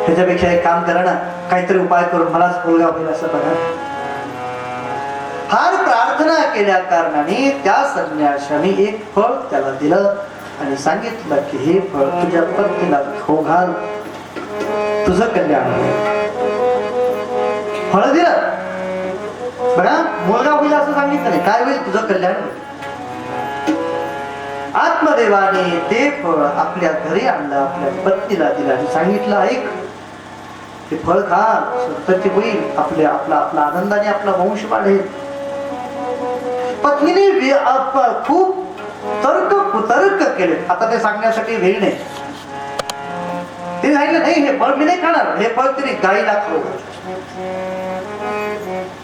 ह्याच्यापेक्षा एक काम करा ना, काहीतरी उपाय करून मलाच मुलगा होईल असं बघा. फार प्रार्थना केल्या कारणाने त्या संन्याशाने एक फळ त्याला दिलं आणि सांगितलं की हे फळ तुझ्या पत्नीला खाऊ घाल, तुझं कल्याण होईल. फळ दिलं बघा, मुलगा होईल असं सांगितलं नाही, काय होईल? तुझं कल्याण होईल. आत्मदेवाने ते फळ आपल्या घरी आणलं, आपल्या पत्नीला दिलं आणि सांगितलं ऐक, ते फळ खा, संतती होईल, आपला आनंदाने आपला वंश वाढेल. पत्नीने खूप तर्क कुतर्क केले. आता ते सांगण्यासाठी वेळ नाही. ते सांगितलं नाही हे फळ मी नाही खाणार, हे फळ तिने गायीला खाऊ.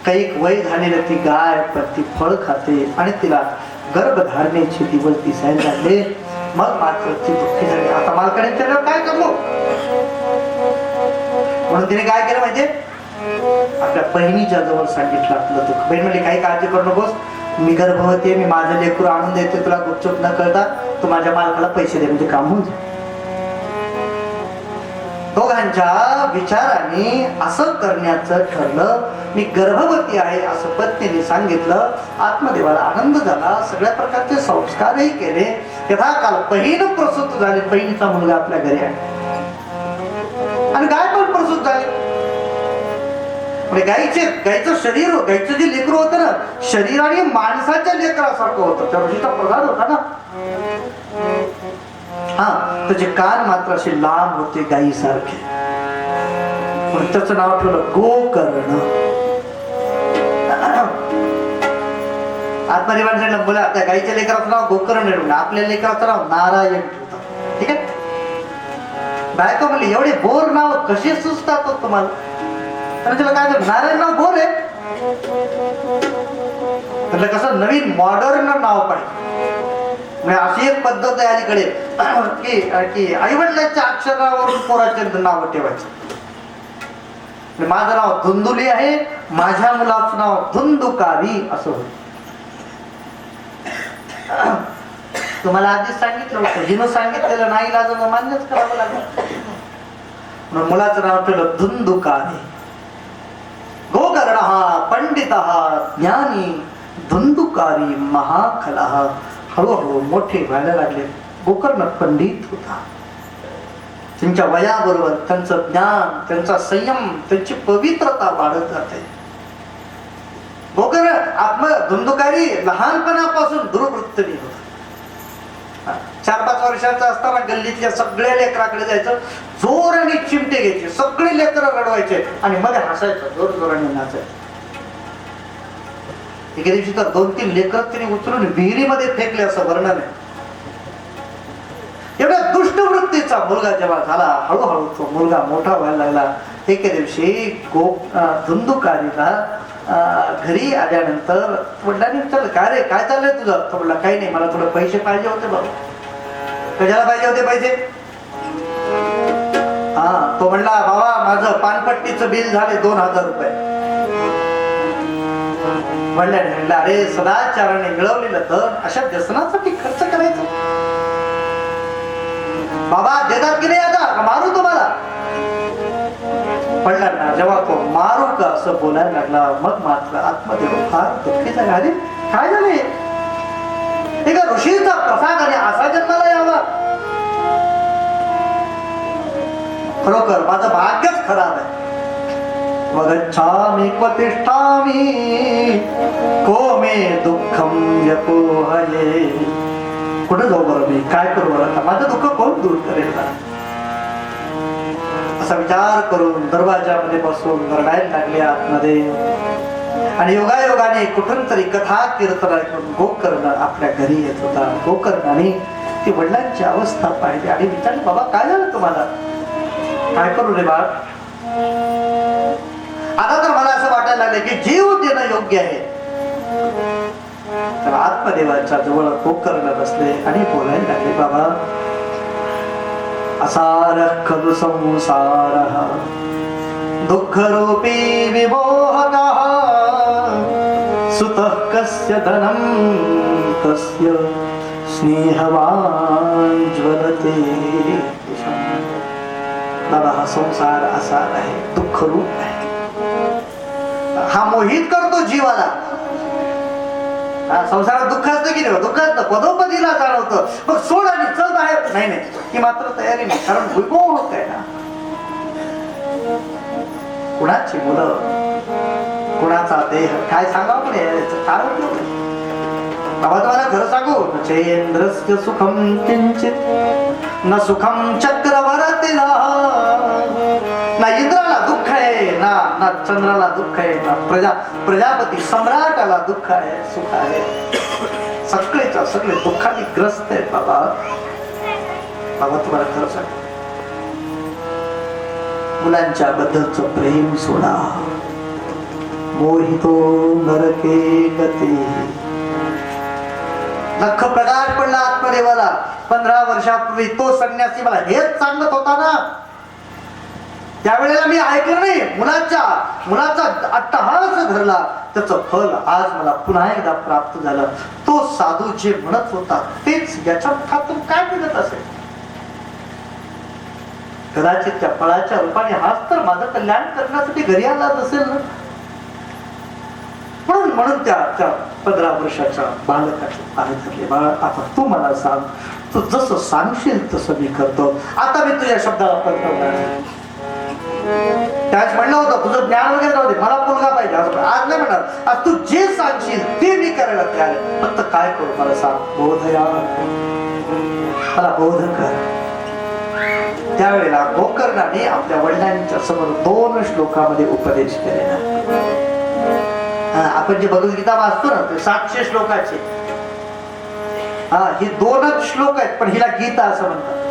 काही वय झालेलं ती गाय पण ती फळ खाते आणि तिला गर्भधारणेचे दिवस दिसायला लागले. मग मात्र ती दुःखी झाली. आता मालकाने त्याला काय करू म्हणून तिने काय केलं माहितीये, आपल्या बहिणीच्या जवळ सांगितलं आपलं दुःख. बहीण म्हणली काही काळजी करू नकोस, मी गर्भवती आहे, मी माझं लेकरू आणून देते तुला गुपचूप न कळता, तू माझ्या मालकाला पैसे दे म्हणजे काम होऊन जाईल. दोघांच्या विचाराने असं करण्याचं ठरलं. मी गर्भवती आहे असं पत्नीने सांगितलं. आत्मदेवाला आनंद झाला, सगळ्या प्रकारचे संस्कारही केले. यथा काल बहीण प्रसूत झाली, बहिणीचा मुलगा आपल्या घरी आहे आणि गाय पण प्रसूत झाली. गायचं शरीर, गायचं जे लेकरू होतं ना, शरीराने माणसाच्या लेकरासारखं होतं. त्या ऋषीचा प्रसाद होता ना, हा त्याचे कान मात्र असे लांब होते गायीसारखे. पण त्याचं नाव ठेवलं गोकर्ण. आत्मदेवाने सांगितलं मुला त्या गायीच्या लेकराचं नाव गोकर्ण ठेवलं, आपल्या लेकराचं नाव नारायण ठेवतं. ठीक आहे. बायको म्हणली एवढे बोर नाव कसे सुचतात तुम्हाला? त्याला काय नारायण नाव बोर आहे. त्याला कसं नवीन मॉडर्न नाव पाहिजे. अशी एक पद्धत आहे अलीकडे की आईवडिलांच्या अक्षरावरून पोराचे नाव ठेवायचं. माझं नाव धुंदुली आहे, माझ्या मुलाचं नाव धुंदुकारी असं होतं. तुम्हाला आधीच सांगितलं होतं, जिनं सांगितलेलं नाही लाजून मान्यच करावं लागलं. मुलाचं नाव ठेवलं धुंदुकारी. गोकर्ण पंडित ज्ञानी धुंदुकारी महाखल. हळूहळू मोठे व्हायला लागले. गोकर्ण पंडित होता. त्यांच्या वयाबरोबर त्यांचं ज्ञान, त्यांचा संयम, त्यांची पवित्रता वाढत जाते. गोकर्ण धुंदुकारी लहानपणापासून दुर्वृत्तनी होता. 4-5 वर्षाचा असताना गल्लीतल्या सगळ्या लेकराकडे जायचं, जोराने चिमटे घ्यायचे, सगळे लेकर रडवायचे आणि मध्ये हसायचं, जोर जोराने नाचायचं. एके दिवशी तर 2-3 लेकर तिने उचलून विहिरीमध्ये फेकले असं वर्णन आहे. एवढ्या दुष्ट वृत्तीचा मुलगा जेव्हा झाला, हळूहळू तो मुलगा मोठा व्हायला लागला. एके दिवशी धुंदुकारीला घरी आल्यानंतर वडिलांनी विचारलं, काय रे काय चाललंय तुझं? तो म्हणला, काही नाही, मला थोडे पैसे पाहिजे होते बाबा. कशाला पाहिजे होते पैसे? तो म्हणला, बाबा माझं पानपट्टीचं बिल झाले 2000 रुपये. वडिलांनी म्हणलं, अरे सदाचाराने मिळवलेलं धन अशा व्यसनासाठी खर्च करायचं? बाबा देतात की नाही आता, मारू तुम्हाला? वडिलांना जेव्हा तो मारू का असं बोलायला लागला, मग मात्र आत्मदेव फार दुःखी झाले. अरे काय झाले? एका ऋषीचा प्रसाद आणि असा जन्माला यावा? खरोखर माझं भाग्यच खराब आहे. वगच्छामि क्व तिष्ठामि को मे दुःखम व्यपोहये. कुठे जाऊ बरं मी, काय करू बरं, माझं दुःख कोण दूर करेल? असा विचार करून दरवाजामध्ये बसून रडायला लागले आतमध्ये. आणि योगायोगाने कुठून तरी कथा कीर्तन ऐकून गोकर्ण आपल्या घरी येत होता. गोकर्णाने ती वडिलांची अवस्था पाहिली आणि विचारले, बाबा काय झालं तुम्हाला, काय करू रे बाळ? आता तर मला असं वाटायला लागलं की जीव देणं योग्य आहे. तर आत्मदेवाच्या जवळ गोकर्ण बसले आणि बोलायला लागले, बाबा असारः खलु संसारः दुःखरूपी विमोहकः सुतः कस्य धनं तस्य स्नेहवान् ज्वलते. बाबा हा संसार असा आहे, दुःखरूप आहे, हा मोहित करतो जीवाला. संसारात दुःख असतं की नाही? दुःख असतं, पदोपदीला जाणवतं, मग सोड आणि चल बाहेर. नाही नाही, ही मात्र तयारी नाही, कारण विमोह होत आहे ना. कुणाची मुलं, कुणाचा देह, काय सांगावं म्हणे, काय उपयोग आहे? बाबा तुम्हाला खरं सांगू, चेंद्रस्य सुखम किंचित न सुखम चक्रवर्तीला. ना इंद्राला दुःख आहे, ना चंद्राला दुःख आहे, ना प्रजापती सम्राटाला दुःख आहे, सुख आहे. सगळेच्या सगळे दुःखाने ग्रस्त आहेत. बाबा बाबा तुम्हाला खरं सांग, मुलांच्या बद्दलचं प्रेम सोडा. मोहितो नरके गती. लख प्रकाश पडला आत्मदेवाला. 15 वर्षापूर्वी तो संन्यासी मला हेच सांगत होता ना. त्यावेळेला मी ऐकलं नाही. मुलाचा अट्टहास धरला, त्याचं फल आज मला पुन्हा एकदा प्राप्त झालं. तो साधू जे म्हणत होता तेच याच्या खातून काय मिळत असेल? कदाचित त्या फळाच्या रूपाने हाच तर माझं कल्याण करण्यासाठी घरी आला नसेल ना. म्हणून त्या 15 वर्षाच्या बालकाचे पाय धरले. बाळा आता तू मला सांग, तू जसं सांगशील तसं मी करतो. आता मी तुझ्या शब्दाला परतवणार. त्याच म्हणलं होतं तुझं ज्ञान वगैरे जाऊ दे, मला मुलगा पाहिजे. आज नाही म्हणणार, आज तू जे सांगशील ते मी करायला तयार आहे. फक्त काय करू मला सांग. बोधया, मला बोध कर. त्यावेळेला गोकर्णाने आपल्या वडिलांच्या समोर 2 श्लोकामध्ये उपदेश केलेला. आपण जे भगवद्गीता वाचतो ना ते 700 श्लोकाचे. ही 2च श्लोक आहेत, पण हिला गीता असं म्हणतात.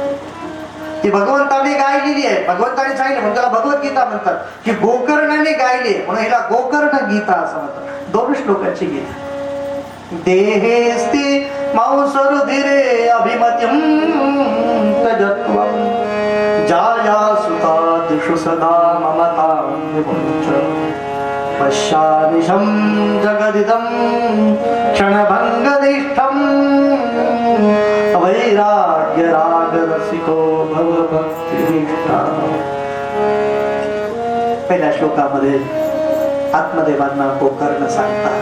ती भगवंताने गायलेली आहे. भगवंताने सांगितलं म्हणून त्याला भगवद्गीता म्हणतात. की गोकर्णाने गायली म्हणून हिला गोकर्ण गीता असं म्हणतात. 2 श्लोकाची गीता. देहेस्ति मांसरुधिरे अभिमतिं तजत्वं जाया सुता दिशु सदा ममतां विमुञ्च पश्यामिशं जगदिदं क्षणभङ्गनिष्ठं वैराग्य रागरसिको भवभक्तिनिष्ठा. पहिल्या श्लोकामध्ये आत्मदेवांना गोकर्ण सांगतात,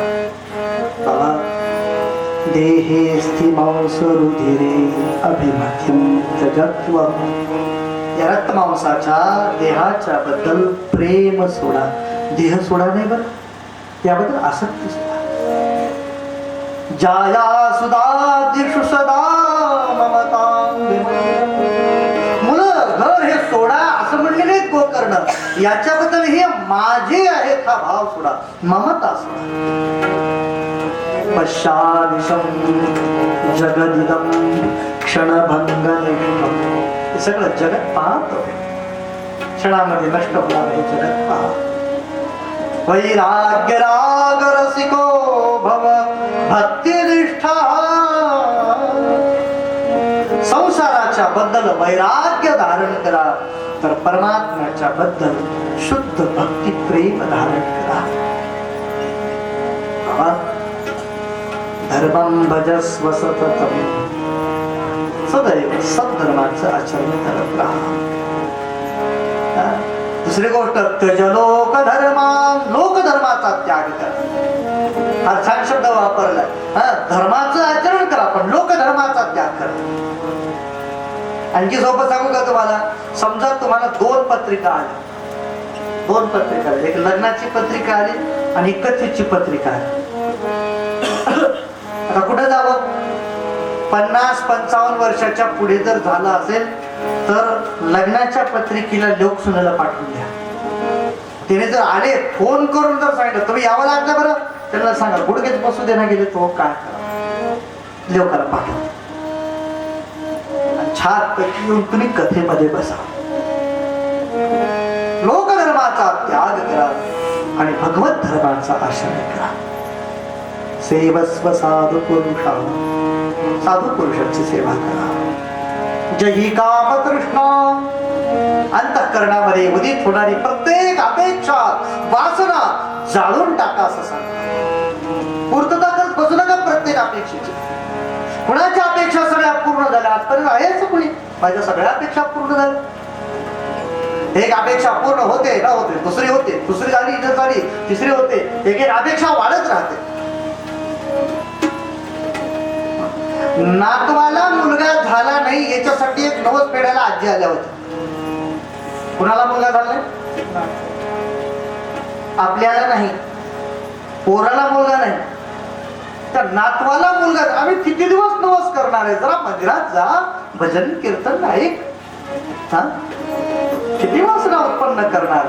बाबा देहेस्ति मांसरुधिरे अभिमतिं त्यजत्वं. या रक्तमांसाच्या देहाच्या बद्दल प्रेम सोडा. देह सोडा नाही बरं, त्याबद्दल आसक्ती सोडा. जाया सुधा दिशु सदा याच्याबद्दल हे माझे आहेत हा भाव सोडा, ममता सोडा. पश्चादिशम जगदिदम क्षणभंग निमित्तम. हे सगळं जगत पाहतो, क्षणामध्ये नष्ट होणार हे जगत पाहतो. वैराग्य राग रसिको भव भक्तिनिष्ठा. संसाराच्या बद्दल वैराग्य धारण करा, तर परमात्म्याच्या बद्दल शुद्ध भक्ती प्रेम धारण करा. धर्मं भजस्व सततम. सदैव सद्धर्माचं आचरण करत राहा. दुसरी गोष्ट, त्यज लोक धर्मान. लोकधर्माचा त्याग करा. हा छान शब्द वापरलाय. धर्माचं आचरण करा पण लोकधर्माचा त्याग करा. आणखी सोपं सांगू का तुम्हाला? समजा तुम्हाला दोन पत्रिका आल्या, दोन पत्रिका आल्या, एक लग्नाची पत्रिका आली आणि एक कथेची पत्रिका आली. आता कुठे जावं? 50-55 वर्षाच्या पुढे जर झालं असेल तर लग्नाच्या पत्रिकेला लोक सुनायला पाठवून द्या. तिने जर आले, फोन करून जर सांगितलं तुम्ही यावं लागलं बरं, त्यांना सांगा गुडघेच बसू देना गेले तो काय करा, लोकांना पाठवा. छात पैकी येऊन तुम्ही कथेमध्ये बसा. लोकधर्माचा त्याग करा आणि भगवत धर्माचा आश्रय करा. सेवस्व साधू पुरुषा. साधू पुरुषाची सेवा करा. जही काम कृष्णा. अंतःकरणामध्ये उदित होणारी प्रत्येक अपेक्षा वासना जाळून टाका असं सांगतात. पूर्तता करत बसू नका प्रत्येक अपेक्षेची. कुणाच्या अपेक्षा सगळ्या पूर्ण झाल्या? आजपर्यंत आहेच कोणी? माझ्या सगळ्या अपेक्षा पूर्ण झाल्या. एक अपेक्षा पूर्ण होते न होते, दुसरी होते, दुसरी झाली न झाली, तिसरी होते, एक एक अपेक्षा वाढत राहते. नातवाला मुलगा झाला नाही याच्यासाठी एक नवस फेडायला आजी आल्या होत्या. कुणाला मुलगा झाला नाही? आपल्याला नाही, पोराला मुलगा नाही, त्या नातवाला मुलगा. आम्ही किती दिवस नवस करणार आहे? जरा मंदिरात जा, भजन कीर्तन नाही, किती वासना उत्पन्न करणार?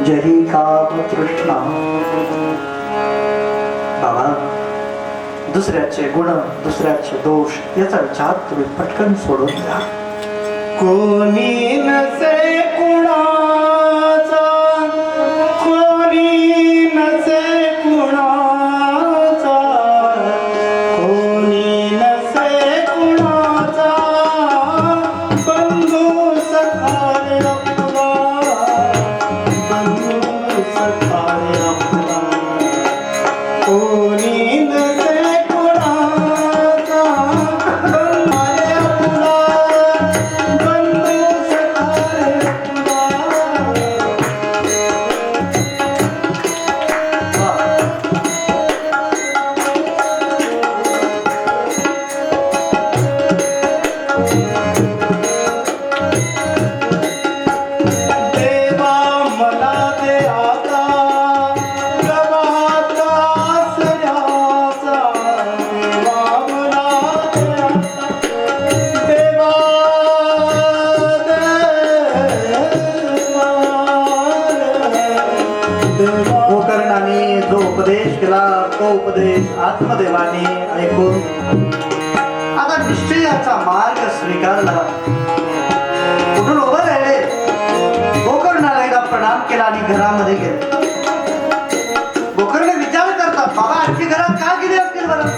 जही काम कृष्णा. बाबा, दुसऱ्याचे गुण, दुसऱ्याचे दोष याचा विचार तुम्ही पटकन सोडून द्या. कोणी नसे कुणाचा, कोणी नसे कुणाचा, कोणी नसे कुणाचा, बंधू सखारे आपला, बंधू सखारे आपला. कोणी नसे गोकर्णाने जो उपदेश केला तो उपदेश आत्मदेवाने ऐकून आता निश्चयाचा मार्ग स्वीकारला. कुठून उभं राहिले, गोकर्णाला एकदा प्रणाम केला आणि घरामध्ये गेले. गोकर्ण विचार करतात, बाबा आजची घरात का गेले असतील बरं?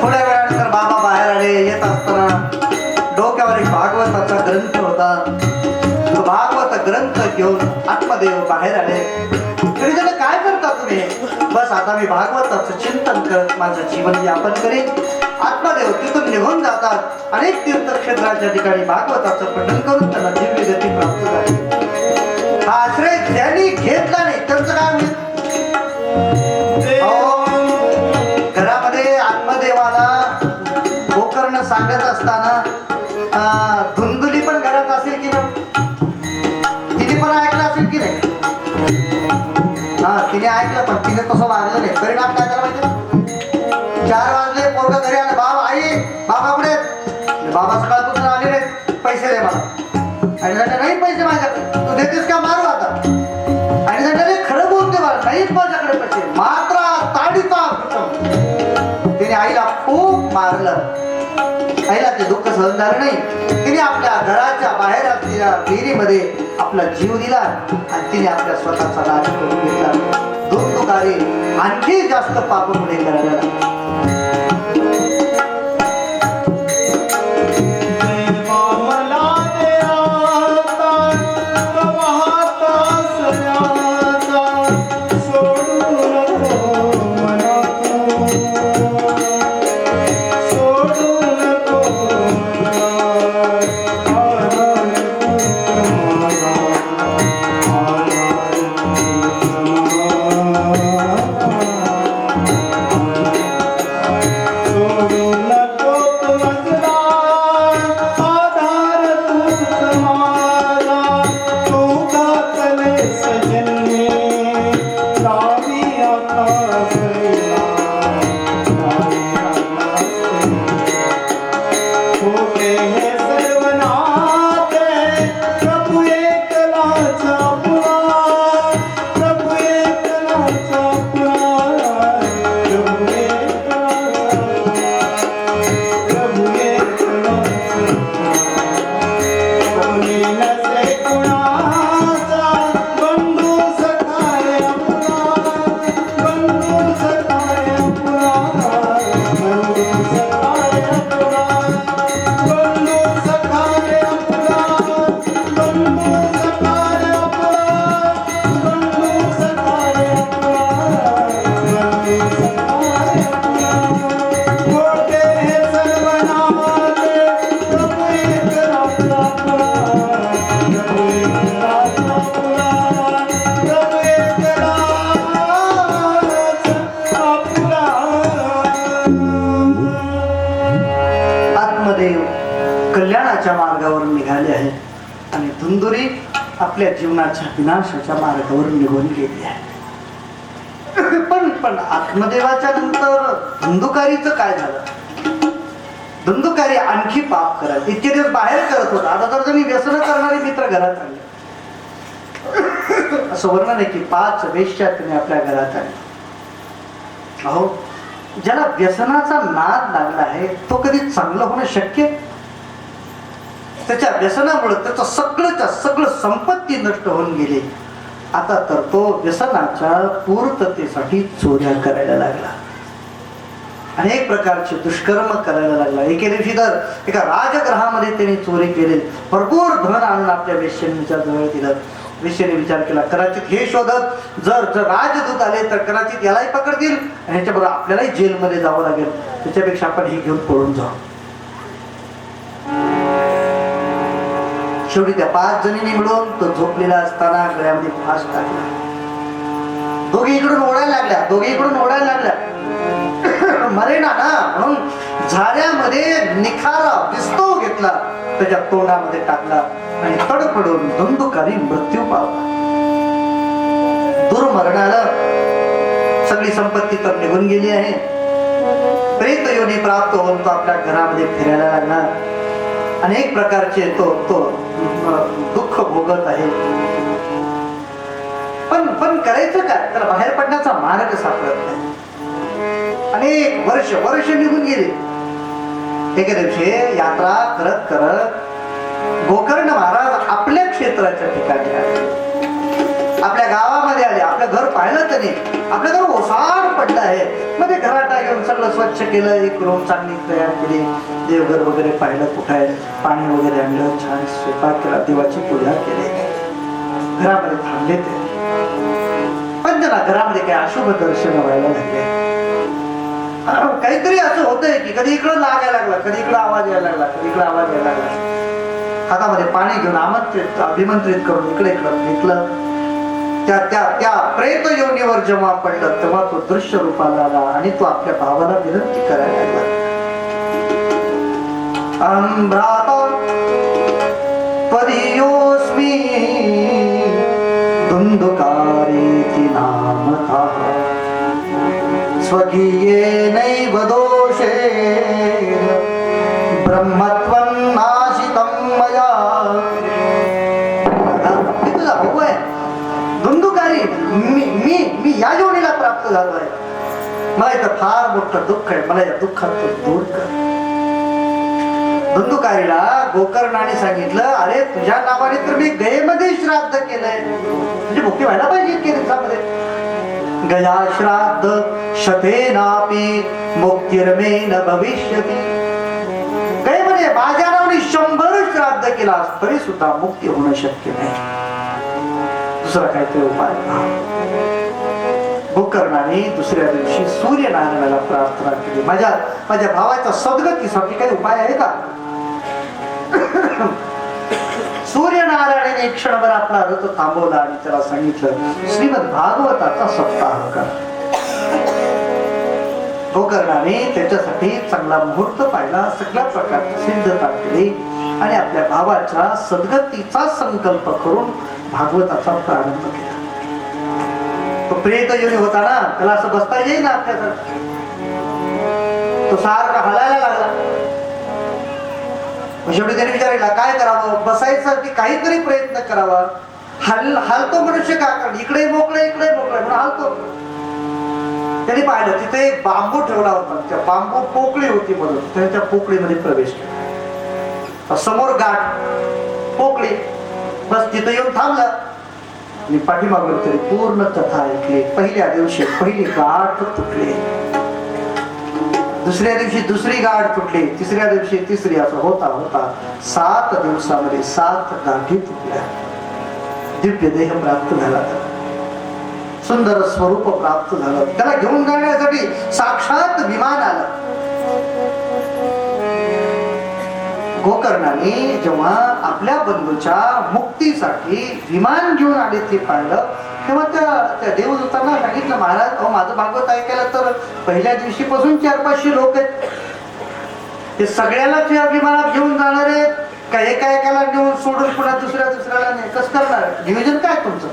थोड्या वेळानंतर बाबा बाहेर आले. येत असताना डोक्यावर एक भागवताचा ग्रंथ होता. तो भागवत ग्रंथ घेऊन आत्मदेव बाहेर आले. तरी त्याला काय करता तुम्ही? बस आता मी भागवताचं चिंतन करत माझं जीवन यापन करीन. आत्मदेव तिथून निघून जातात. अनेक तीर्थक्षेत्राच्या ठिकाणी भागवताचं पठण करून त्यांना दिव्य गती प्राप्त झाली. हा आश्रय ज्यांनी घेतला नाही त्यांचं काय होईल? घरामध्ये आत्मदेवाला गोकर्ण सांगत असताना धुंदुली पण घरात असेल की नाही? तिने पण ऐकलं असेल की नाही? तिने ऐकलं पण तिने तसं वागलं नाही. परिणाम काय झाला माहिती? 4 वाजले, पोरगा घरी आले. बाबा, आई, बाबा कुठे आहेत? बाबा सकाळपासून आले नाहीत, पैसे दे मला. आणि नाही पैसे माझ्याकडे. लागलं. आईला ते दुःख सहन झालं नाही. तिने आपल्या घराच्या बाहेर असलेल्या विहिरीमध्ये आपला जीव दिला आणि तिने आपल्या स्वतःचा नाश करून घेतला. दोन तुकारे आणखी जास्त पाप पुढे करायला लागले. देवा मला दे आता वाहता सऱ्याचा, सोडू नको मला तू, सोडू नको मला, आधार तूच माझा, आधार तूच माझा. सोडू नको तुझला, आधार तूच माझा, तू घातलेस जन्मी, लावी आता सैला, लावी आता सैला. होते हे सर्व नाते, प्रभु एकलाच आपला, प्रभु एकलाच आपला, प्रभु एकलाच आपला, प्रभु एकलाच आपला. कोणी नसे कुणाचा, बंधू सखा रे आपला, बंधू सखा रे आपला, बंधू सखा रे आपला, बंधू सखा रे आपला, बंधू सखा रे आपला, बंधू सखा रे आपला, बंधू सखा रे आपला. होते हे सर्व नाते, प्रभु एकलाच आपला, प्रभु एकलाच आपला, प्रभु एकलाच आपला. आत्मदेव कल्याणाच्या मार्गावर निघाले आहे आणि धुंदुरी आपल्या जीवनाच्या विनाशाच्या मार्गावर निघून गेली आहे. पण आत्मदेवाच्या नंतर धुंदुकारीचं काय झालं? धुंदुकारी आणखी पाप करत इतके दिवस बाहेर करत होता, आता तर त्यांनी व्यसन करणारे मित्र घरात आणले. असं वर्णन आहे की 5 वेश्या तिने आपल्या घरात आणल्या. अहो, ज्याला व्यसनाचा नाद लागला आहे तो कधी चांगलं होणं शक्य? त्याच्या व्यसनामुळे त्याचं सगळं संपत्ती नष्ट होऊन गेली. आता तर तो व्यसनाच्या पूर्ततेसाठी चोऱ्या करायला लागला, अनेक प्रकारचे दुष्कर्म करायला लागला. एके दिवशी तर एका राजगृहामध्ये त्याने चोरी केली, भरपूर धन आणून आपल्या वेश्यांच्या जवळ दिलं. वेश्याने विचार केला, कदाचित हे शोधत जर राजदूत आले तर कदाचित यालाही पकडतील आणि ह्याच्याबरोबर आपल्यालाही जेलमध्ये जावं लागेल, त्याच्यापेक्षा आपण हे घेऊन पळून जाऊ. शेवटी त्या 5 जणींनी मिळून तो झोपलेला असताना गळ्यामध्ये फास टाकला. दोघे इकडून ओढायला लागल्या मरेना ना म्हणून झाड्यामध्ये निखारा पिस्तूल घेतला, त्याच्या तोंडामध्ये टाकला आणि तडफडून धुंदुकारी मृत्यू पावला. दुर्मरणाला सगळी संपत्ती तर निघून गेली आहे. प्रेत योनी प्राप्त होऊन तो आपल्या घरामध्ये फिरायला लागला. अनेक प्रकारचे तो दुःख भोगत आहे. पण करायचं काय? त्याला बाहेर पडण्याचा मार्ग सापडत नाही. अनेक वर्ष निघून गेले. एके दिवशी यात्रा करत गोकर्ण महाराज आपल्या क्षेत्राच्या ठिकाणी आले, आपल्या गावामध्ये आले. आपलं घर पाहिलं त्याने, आपलं घर ओसाड पडलं आहे. मग ते घराटा घेऊन सगळं स्वच्छ केलं, एक रूम चांगली तयार केली, देवघर वगैरे पाहिलं, कुठं आहे, पाणी वगैरे आणलं, छान स्वयंपाक केला, देवाची पूजा केली. घरामध्ये थांबले ते. पण त्यांना घरामध्ये काही अशुभ दर्शन व्हायला लागले. काहीतरी असं होतंय की कधी इकडं लागायला लागला, कधी इकडं आवाज यायला लागला, कधी इकडं आवाज यायला लागला. हातामध्ये पाणी घेऊन अभिमंत्रित करून इकडे फेकलं. त्या प्रेत योनीवर जेव्हा पडलं तेव्हा तो दृश्य रूपाला आला आणि तो आपल्या भावाला विनंती करायला लागला, भ्राता त्वदीयोऽस्मी धुंदुकारीति नामतः, स्वकीयेनैव दोषेण ब्रह्मत्वं नाशितं मया. मी तुझा भाऊ आहे धुंदुकारी, मी या योनीला प्राप्त झालो आहे. मला इथं फार मोठं दुःख आहे, मला या दुःखात दूर कर. धुंदुकारीला गोकर्णाने सांगितलं, अरे तुझ्या नावाने तर मी गयेमध्ये श्राद्ध केलंय, तुझी मुक्ती व्हायला पाहिजे इतके दिवसामध्ये. गया श्राद्ध शतेनापि मुक्तिर्मेन भविष्यति. गयेमध्ये माझ्या नावाने 100 श्राद्ध केला तरी सुद्धा मुक्ती होणं शक्य नाही. दुसरा काहीतरी उपाय. गोकर्णाने दुसऱ्या दिवशी सूर्यनारायणाला प्रार्थना केली, माझ्या भावाच्या सद्गतीसाठी काही उपाय आहे का? सूर्यनारायणाने एक क्षणभर आपला रथ थांबवला आणि त्याला सांगितलं, श्रीमद भागवताचा सप्ताह कर. गोकर्णाने त्याच्यासाठी चांगला मुहूर्त पाहिला, सगळ्या प्रकारची सिद्धता केली आणि आपल्या भावाच्या सद्गतीचा संकल्प करून भागवताचा प्रारंभ केला. तो प्रेत योनी होता ना, त्याला असं बसता येईल ना आपल्याकडे, तो सारखा हलायला लागला. शेवटी त्याने विचारला काय करावं, बसायचं की काहीतरी प्रयत्न करावा. हालतो मनुष्य का, कारण इकडे मोकळे म्हणून हालतो. त्यांनी पाहिलं तिथे एक बांबू ठेवला होता, त्या बांबू पोकळी होती म्हणून त्याने त्या पोकळीमध्ये प्रवेश केला. समोर गाठ पोकळी, बस तिथे येऊन थांबला आणि पाठीमागून तरी पूर्ण कथा ऐकली. पहिल्या दिवशी पहिली गाठ तुटली, दुसऱ्या दिवशी दुसरी गाठ तुटली, तिसऱ्या दिवशी तिसरी, असं होता होता 7 दिवसामध्ये 7 गाठी तुटल्या. दिव्य देह प्राप्त झाला, सुंदर स्वरूप प्राप्त झालं. त्याला घेऊन जाण्यासाठी साक्षात विमान आलं. गोकर्णाने जेव्हा आपल्या बंधूच्या मुक्तीसाठी विमान घेऊन आले ते पाहिलं, तेव्हा त्या देवदूतांना सांगितलं, महाराज अहो माझं भागवत ऐकायला तर पहिल्या दिवशीपासून 400-500 लोक आहेत, ते सगळ्यालाच या विमानात घेऊन जाणार आहेत का? एका एकाला घेऊन सोडून पुन्हा दुसऱ्याला नाही, कसं करणार? नियोजन काय तुमचं?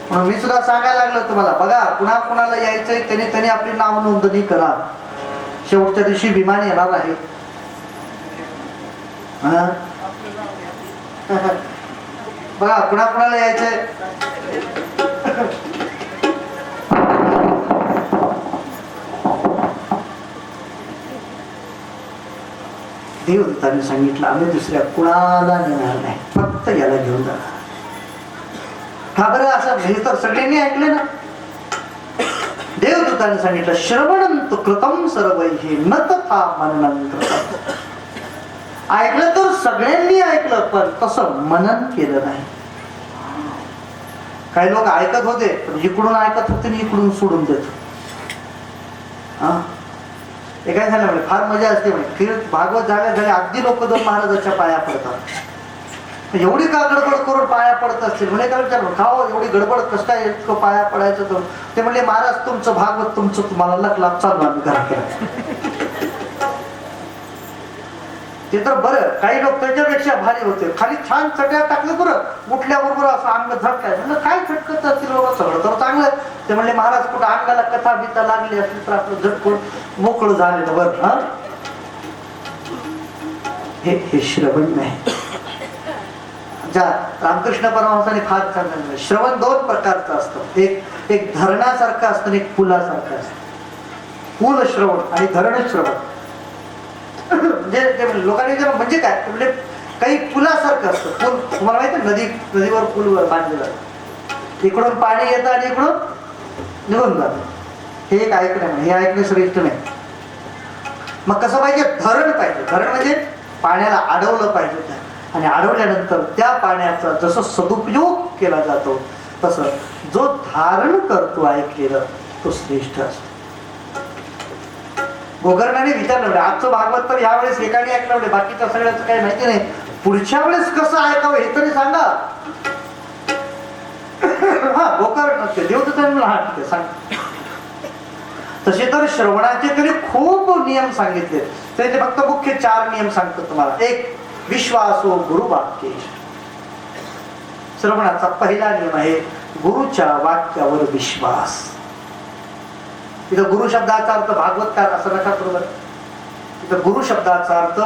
म्हणून मी सुद्धा सांगायला लागलो तुम्हाला, बघा पुन्हा कुणाला यायचंय त्याने आपली नाव नोंदणी करा. शेवटच्या दिवशी विमान येणार आहे. बघा पुन्हा कुणाला यायचंय, देवदूतांनी सांगितलं आम्ही दुसऱ्या कुणाला नेणार नाही, फक्त याला घेऊन जाणार. का बरं असं? हे तर सगळ्यांनी ऐकले ना. देवदूतांनी सांगितलं, श्रवणंतु कृतम सर्वैहि न तथा मननं कृतम्. ऐकलं तर सगळ्यांनी ऐकलं, पण तसं मनन केलं नाही. काही लोक ऐकत होते, पण इकडून ऐकत होते आणि इकडून सोडून देत. हे काय झालं म्हणजे फार मजा असते म्हणजे, भागवत झाल्या अगदी लोक जाऊन महाराजाच्या पाया पडतात. एवढी का गडबड करून पाया पडत असतील म्हणजे काय विचारलं, का एवढी गडबड कसं काय इतकं पाया पडायचं? तर ते म्हणले, महाराज तुमचं भागवत तुमचं तुम्हाला लक चालू आम्ही घरात. ते तर बरं, काही लोक त्याच्यापेक्षा भारी होते, खाली छान चट्या टाकलं बरं उठल्याबरोबर असं अंग झटकाय. म्हणजे काय झटकत असतील बाबा, सगळं तर चांगलं. ते म्हणले, महाराज कुठं अंगाला कथा बिथा लागली असली तर आपलं झटकून मोकळं झालेलं बरं. हा हे श्रवण नाही. ज्या रामकृष्ण परमहंसाने फार चांगलं, श्रवण 2 प्रकारचं असतं. एक धरणासारखं असतं आणि एक पुलासारखं असतं. पूल श्रवण आणि धरण श्रवण. म्हणजे लोकांनी म्हणजे काय म्हणजे काही पुलासारखं असतं. पूल तुम्हाला माहिती, नदीवर पूलवर बांधलेलं, इकडून पाणी येतं आणि इकडून निघून जातं. हे एक ऐकणं, हे ऐकणं श्रेष्ठ नाही. मग कसं पाहिजे? धरण पाहिजे. धरण म्हणजे पाण्याला अडवलं पाहिजे, आणि अडवल्यानंतर त्या पाण्याचा जसं सदुपयोग केला जातो तसं जो धारण करतो ऐकलेलं तो श्रेष्ठ असतो. गोकर्णाने विचारलं, आजचं भागवत तर यावेळेस एकाने ऐकलं, बाकीच्या सगळ्याचं काही माहिती नाही, पुढच्या वेळेस कसं ऐकावं हे तरी सांगा. हा गोकर्ण देवदूतांनी हा ठीक आहे सांग. तसे तर श्रवणाचे तरी खूप नियम सांगितले, त्याचे फक्त मुख्य 4 नियम सांगतो तुम्हाला. 1, विश्वासो गुरुवाक्ये. श्रवणाचा पहिला नियम आहे गुरुच्या वाक्यावर विश्वास. इथं गुरु शब्दाचा अर्थ भागवतकार असं नका बरोबर. इथं गुरु शब्दाचा अर्थ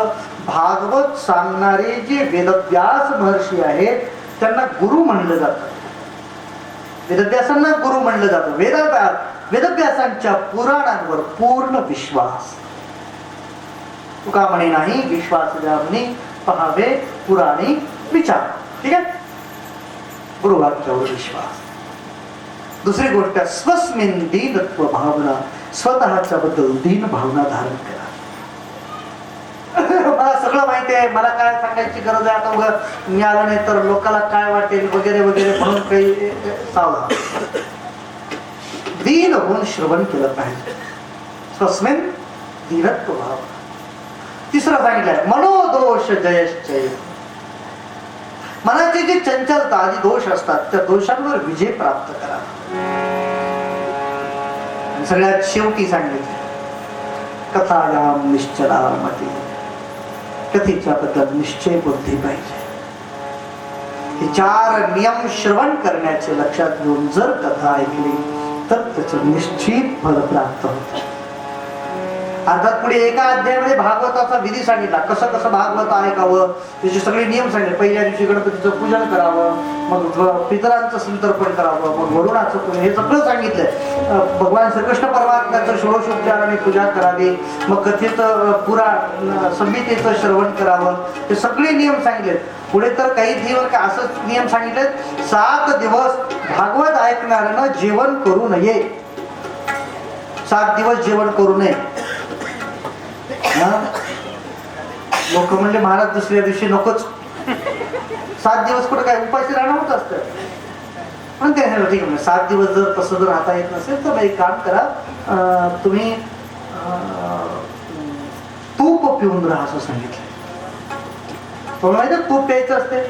भागवत सांगणारे जे वेदव्यास महर्षी आहेत त्यांना गुरु म्हणलं जातं. वेदव्यासांना गुरु म्हणलं जातं. वेदव्यासांच्या पुराणांवर पूर्ण विश्वास. तुका म्हणे नाही विश्वास द्या म्हणे पहावे पुराणे विचार. ठीक आहे, गुरुवाक्यावर विश्वास. दुसरी गोष्ट स्वस्मिन दीनत्व भावना, स्वतःच्या बद्दल दीन भावना धारण करा. मला सगळं माहिती आहे, मला काय सांगायची गरज आहे, आता उगाच मी आलं नाही तर लोकांना काय वाटेल वगैरे वगैरे म्हणून काही सावधान. दीन होऊन श्रवण केलं पाहिजे. स्वस्मिन दीनत्व भावना. तिसरं सांगितलंय मनोदोष जयश्चय. मनाची जी चंचलता आदी दोष असतात त्या दोषांवर विजय प्राप्त करा. सगळ्यात शेवटी सांगितले कथायाम निश्चला मती. कथेच्या बद्दल निश्चय बुद्धी पाहिजे. हे 4 नियम श्रवण करण्याचे लक्षात घेऊन जर कथा ऐकली तर त्याचं निश्चित फल प्राप्त होते. अर्थात पुढे एका अध्यायामध्ये भागवताचा विधी सांगितला, कसं कसं भागवत ऐकावं, त्याचे सगळे नियम सांगितले. पहिल्या दिवशी गणपतीचं पूजन करावं, मग पितरांचं संतर्पण करावं, मग वरुणाचं पूजन, हे सगळं सांगितलंय. भगवान श्रीकृष्ण परमात्म्याचं षोडशोपचाराने पूजा करावी, मग कथेत पुराण संहितेचं श्रवण करावं, हे सगळे नियम सांगितले. पुढे तर काही दिवस असंच नियम सांगितले, 7 दिवस भागवत ऐकणाऱ्यानं जेवण करू नये. 7 दिवस जेवण करू नये. लोक म्हणले महाराज दुसऱ्या दिवशी नकोच. 7 दिवस कुठं काय उपाशी राहणं होत असतं. पण ते ठीक आहे, 7 दिवस जर तसं जर राहता येत नसेल तर एक काम करा, तुम्ही तूप पिऊन राहा असं सांगितलं. तुम्हाला माहिती तूप प्यायचं असते.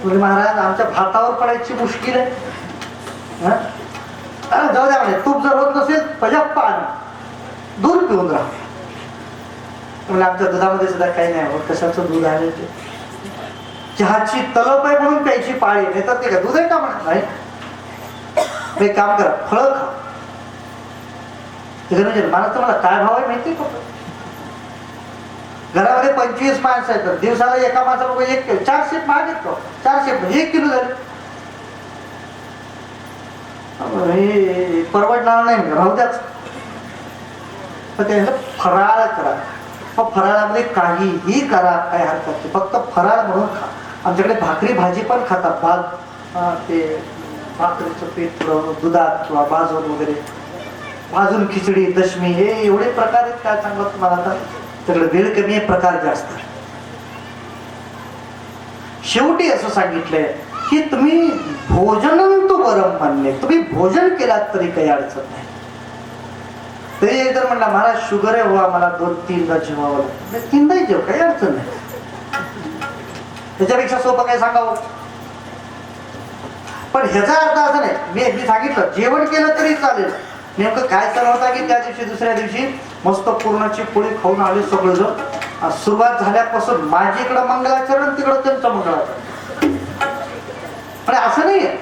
म्हणजे महाराज आमच्या भातावर पडायची मुश्किल आहे. जाऊ द्या म्हणे, तूप जर होत नसेल पजप्पा आणा, दूध पिऊन राहा. म्हणजे आमच्या दुधामध्ये सुद्धा काही नाही होत. कशाचं दूध आहे ते? चहाची तलप आहे म्हणून प्यायची पाळी, नाही तर ते काय दूध आहे का म्हणत नाही. एक काम करा, फळं खा. म्हणजे मला तुम्हाला काय भाव आहे माहिती का? घरामध्ये 25 माणसं आहेत, दिवसाला एका माणसाला 1 किलो, 400 महाग येतो. 400 म्हणजे 1 किलो झाले. हे परवडणार नाही म्हणजे राहू द्याच. फराळ करा. मग फराळामध्ये काहीही करा, काय हरकत नाही, फक्त फराळ म्हणून खा. आमच्याकडे भाकरी भाजी पण खातात. ते भाकरीचं पीठ दुधात किंवा भाजून वगैरे, भाजून खिचडी, दशमी, हे एवढे प्रकार आहेत. काय सांगत तुम्हाला, आता त्याकडे वेळ कमी आहे, प्रकार जास्त आहे. शेवटी असं सांगितलंय की तुम्ही भोजनं तू बरं मान्य, तुम्ही भोजन केलात तरी काही अडचण नाही. तरी जर म्हणला महाराज शुगर आहे व्हा, मला 2-3दा जेवावं लागतं, 3दाही जेव, काही अडचण नाही. त्याच्यापेक्षा सोपं काय सांगावं. पण ह्याचा अर्थ असा नाही, मी सांगितलं जेवण केलं तरी चालेल. नेमकं काय सण होता की त्या दिवशी दुसऱ्या दिवशी मस्त पूर्णाची पोळी खाऊन आले सगळेजण. सुरुवात झाल्यापासून माझी इकडं मंगलाचरण, तिकडं त्यांचं मंगलाचरण. पण असं नाहीये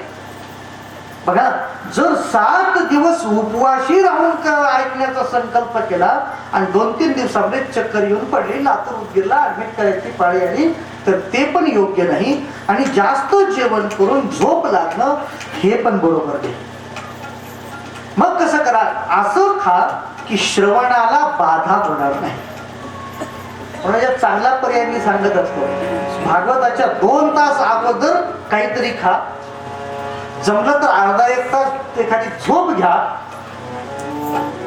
बघा. जर 7 दिवस उपवाशी राहून ऐकण्याचा संकल्प केला आणि 2-3 दिवसामध्ये चक्कर येऊन पडली, लातूर उदगीरला ऍडमिट करायची पाळी आली, तर ते पण योग्य नाही. आणि जास्त जेवण करून झोप लागणं हे पण बरोबर नाही. मग कसं करा, असं खा की श्रवणाला बाधा होणार नाही. म्हणजे चांगला पर्याय मी सांगत असतो, भागवताच्या 2 तास अगोदर काहीतरी खा. जमलं तर अर्धा-1 तास एखादी झोप घ्या,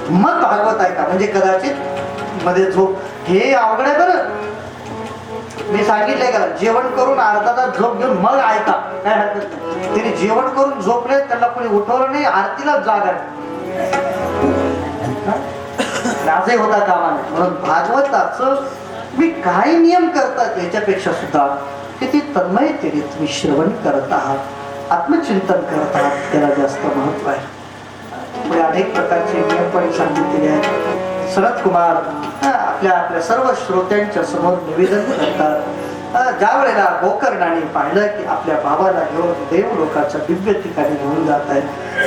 मग भागवत ऐका. म्हणजे कदाचित मध्ये झोप, हे अवघड आहे बरं. मी सांगितलंय का, जेवण करून अर्धा तास झोप घेऊन मग ऐका, काय हरकत नाही. तिने जेवण करून झोपले, त्याला कोणी उठवलं नाही, आरतीला जाग आहे, असंही होता कामा नये. म्हणून भागवताचं मी काय नियम करतात याच्यापेक्षा सुद्धा किती तन्मयतेने तुम्ही श्रवण करत आहात, आत्मचिंतन करत आहात, त्याला जास्त महत्व आहे. पुढे अनेक प्रकारचे नियम पण सांगितलेले आहेत. सनत कुमार आपल्या सर्व श्रोत्यांच्या समोर निवेदन करतात. ज्या वेळेला गोकर्णाने पाहिलं की आपल्या बाबाला घेऊन देवलोकाच्या दिव्य ठिकाणी घेऊन जात आहे,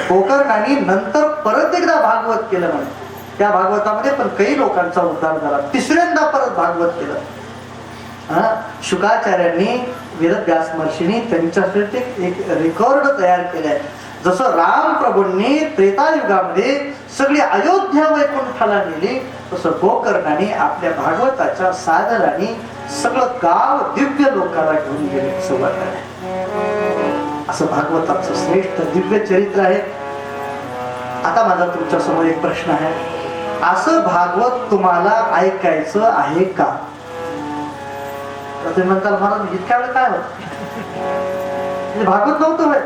गोकर्णाने नंतर परत एकदा भागवत केलं. म्हणे त्या भागवतामध्ये पण काही लोकांचा उद्धार झाला. 3ऱ्यांदा परत भागवत केलं. शुकाचार्यांनी, वेदव्यास महर्षींनी त्यांच्यासाठी एक रेकॉर्ड तयार केलाय. जसं राम प्रभूंनी त्रेतायुगामध्ये सगळी अयोध्या वैकुंठाला नेली, तसं गोकर्णाने आपल्या भागवताच्या सादराने सगळं गाव दिव्य लोकांना घेऊन गेले सुवर्णाने. असं भागवताचं श्रेष्ठ दिव्य चरित्र आहे. आता माझा तुमच्या समोर एक प्रश्न आहे, असं भागवत तुम्हाला ऐकायचं आहे का? तुम्ही म्हणताल मला इतक्या वेळ काय होत, भागवत नव्हतं होय.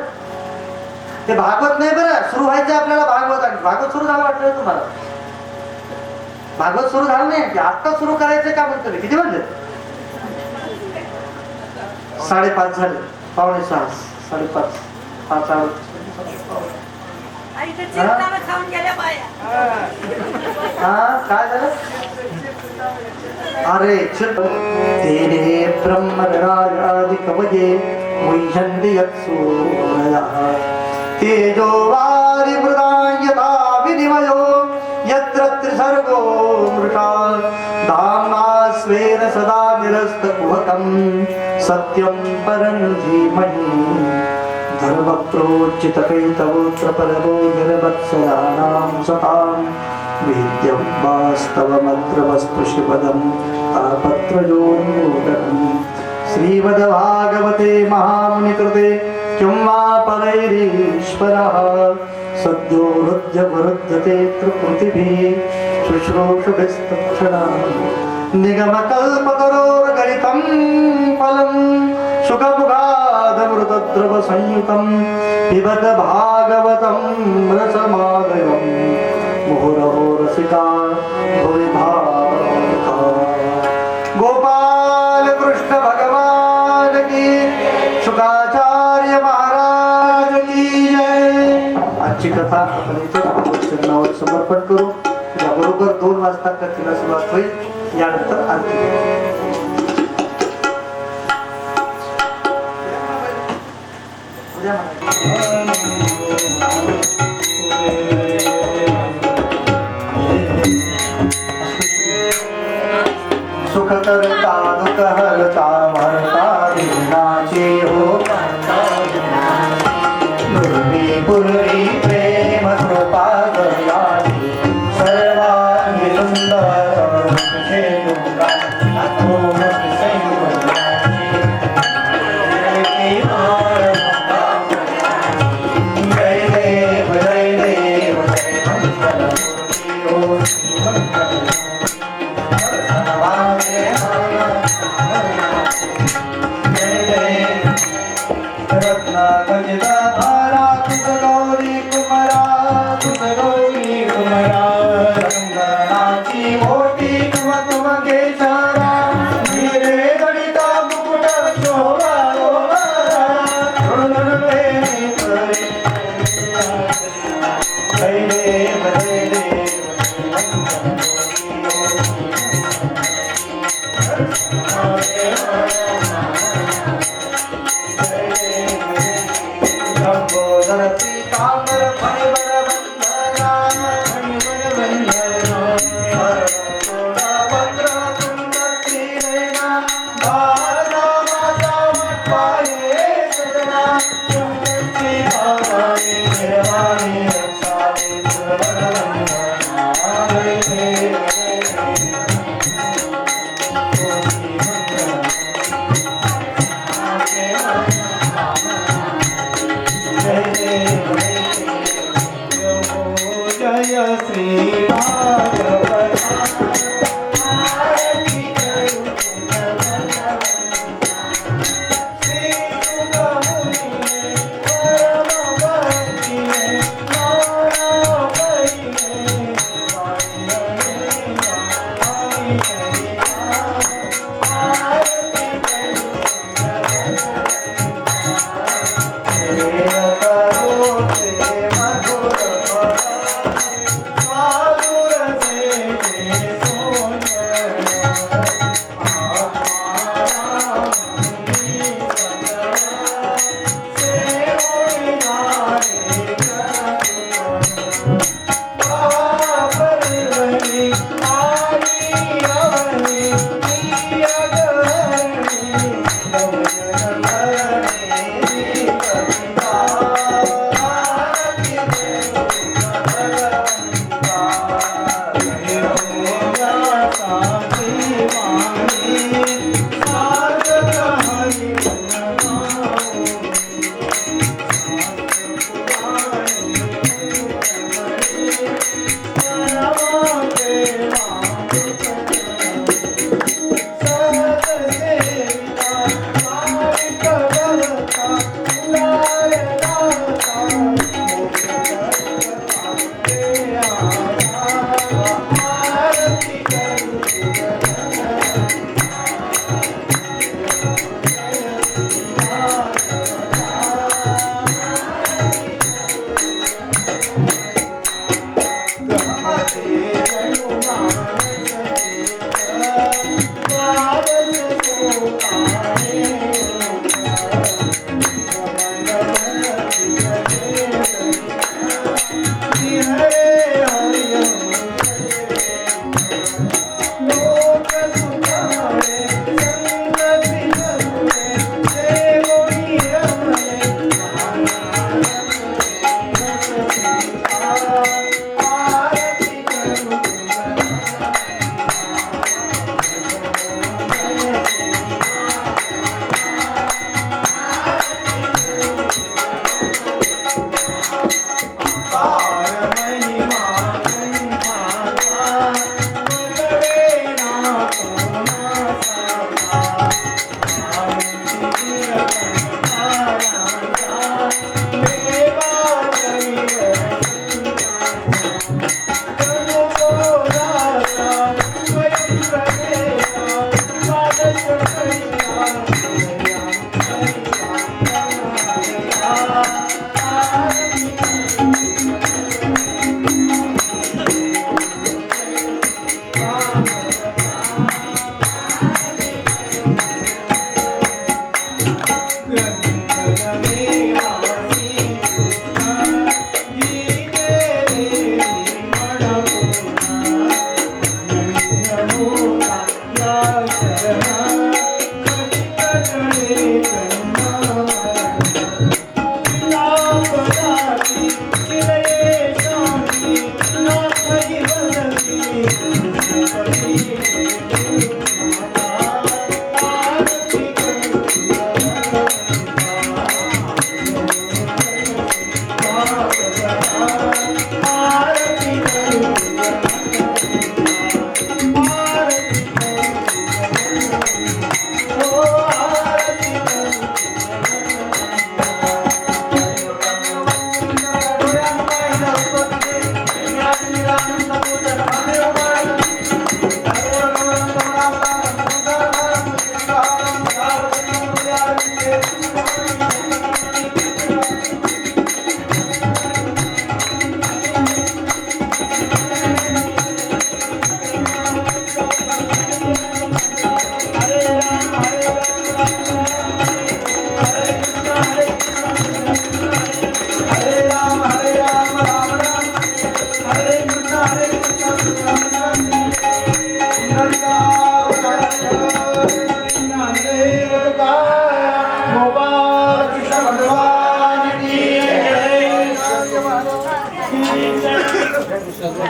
ते भागवत नाही बरं, सुरू व्हायचं आपल्याला भागवत. आणि भागवत सुरू झालं वाटलं तुम्हाला? भागवत सुरू झालं नाही की आत्ता सुरू करायचं का म्हणतो मी. किती वाजले? 5:30 झाले. 5:45 5:30 5 हा काय झालं? अरे तेरे ब्रह्मराजादि कवये मुह्यन्ति यत्सूरयः तेजो वारिमृदायता विनिमयो यत्र त्रिसर्गो मृषा धाम्ना स्वेन सदा निरस्तकुहकं सत्यं परं धीमहि धर्मप्रोचितकैतवोऽत्र परमो निरवत्सराणां सतां वेद्यं वास्तवमत्र वस्तु शिवदं तापत्रयोन्मोदनम्. श्रीमद्भागवते महामुनिकृते किं वा परैरीश्वरः सद्यो हृद्यवरुध्यते त्रिकृतिभिः शुश्रूषुभिस्तत्क्षणात् निगमकल्पतरोर्गलितं फलं सुखमुखादमृतद्रवसंयुतं पिबत भागवतं रसमालयम् मुहुरहो रसिका भुवि भावुका. गोपाल कृष्ण भगवान की, शुकाचार्य महाराज की जय. आजची कथा आपण इथे चरणावर समर्पण करू. त्याबरोबर 2 वाजता कथेला सुरुवात होईल. यानंतर आरती. सुख करता दुख हरता भरता दीनाचे हो पूर्वी पूर्वी प्रेम कृपा दयाची सर्वांगी सुंदर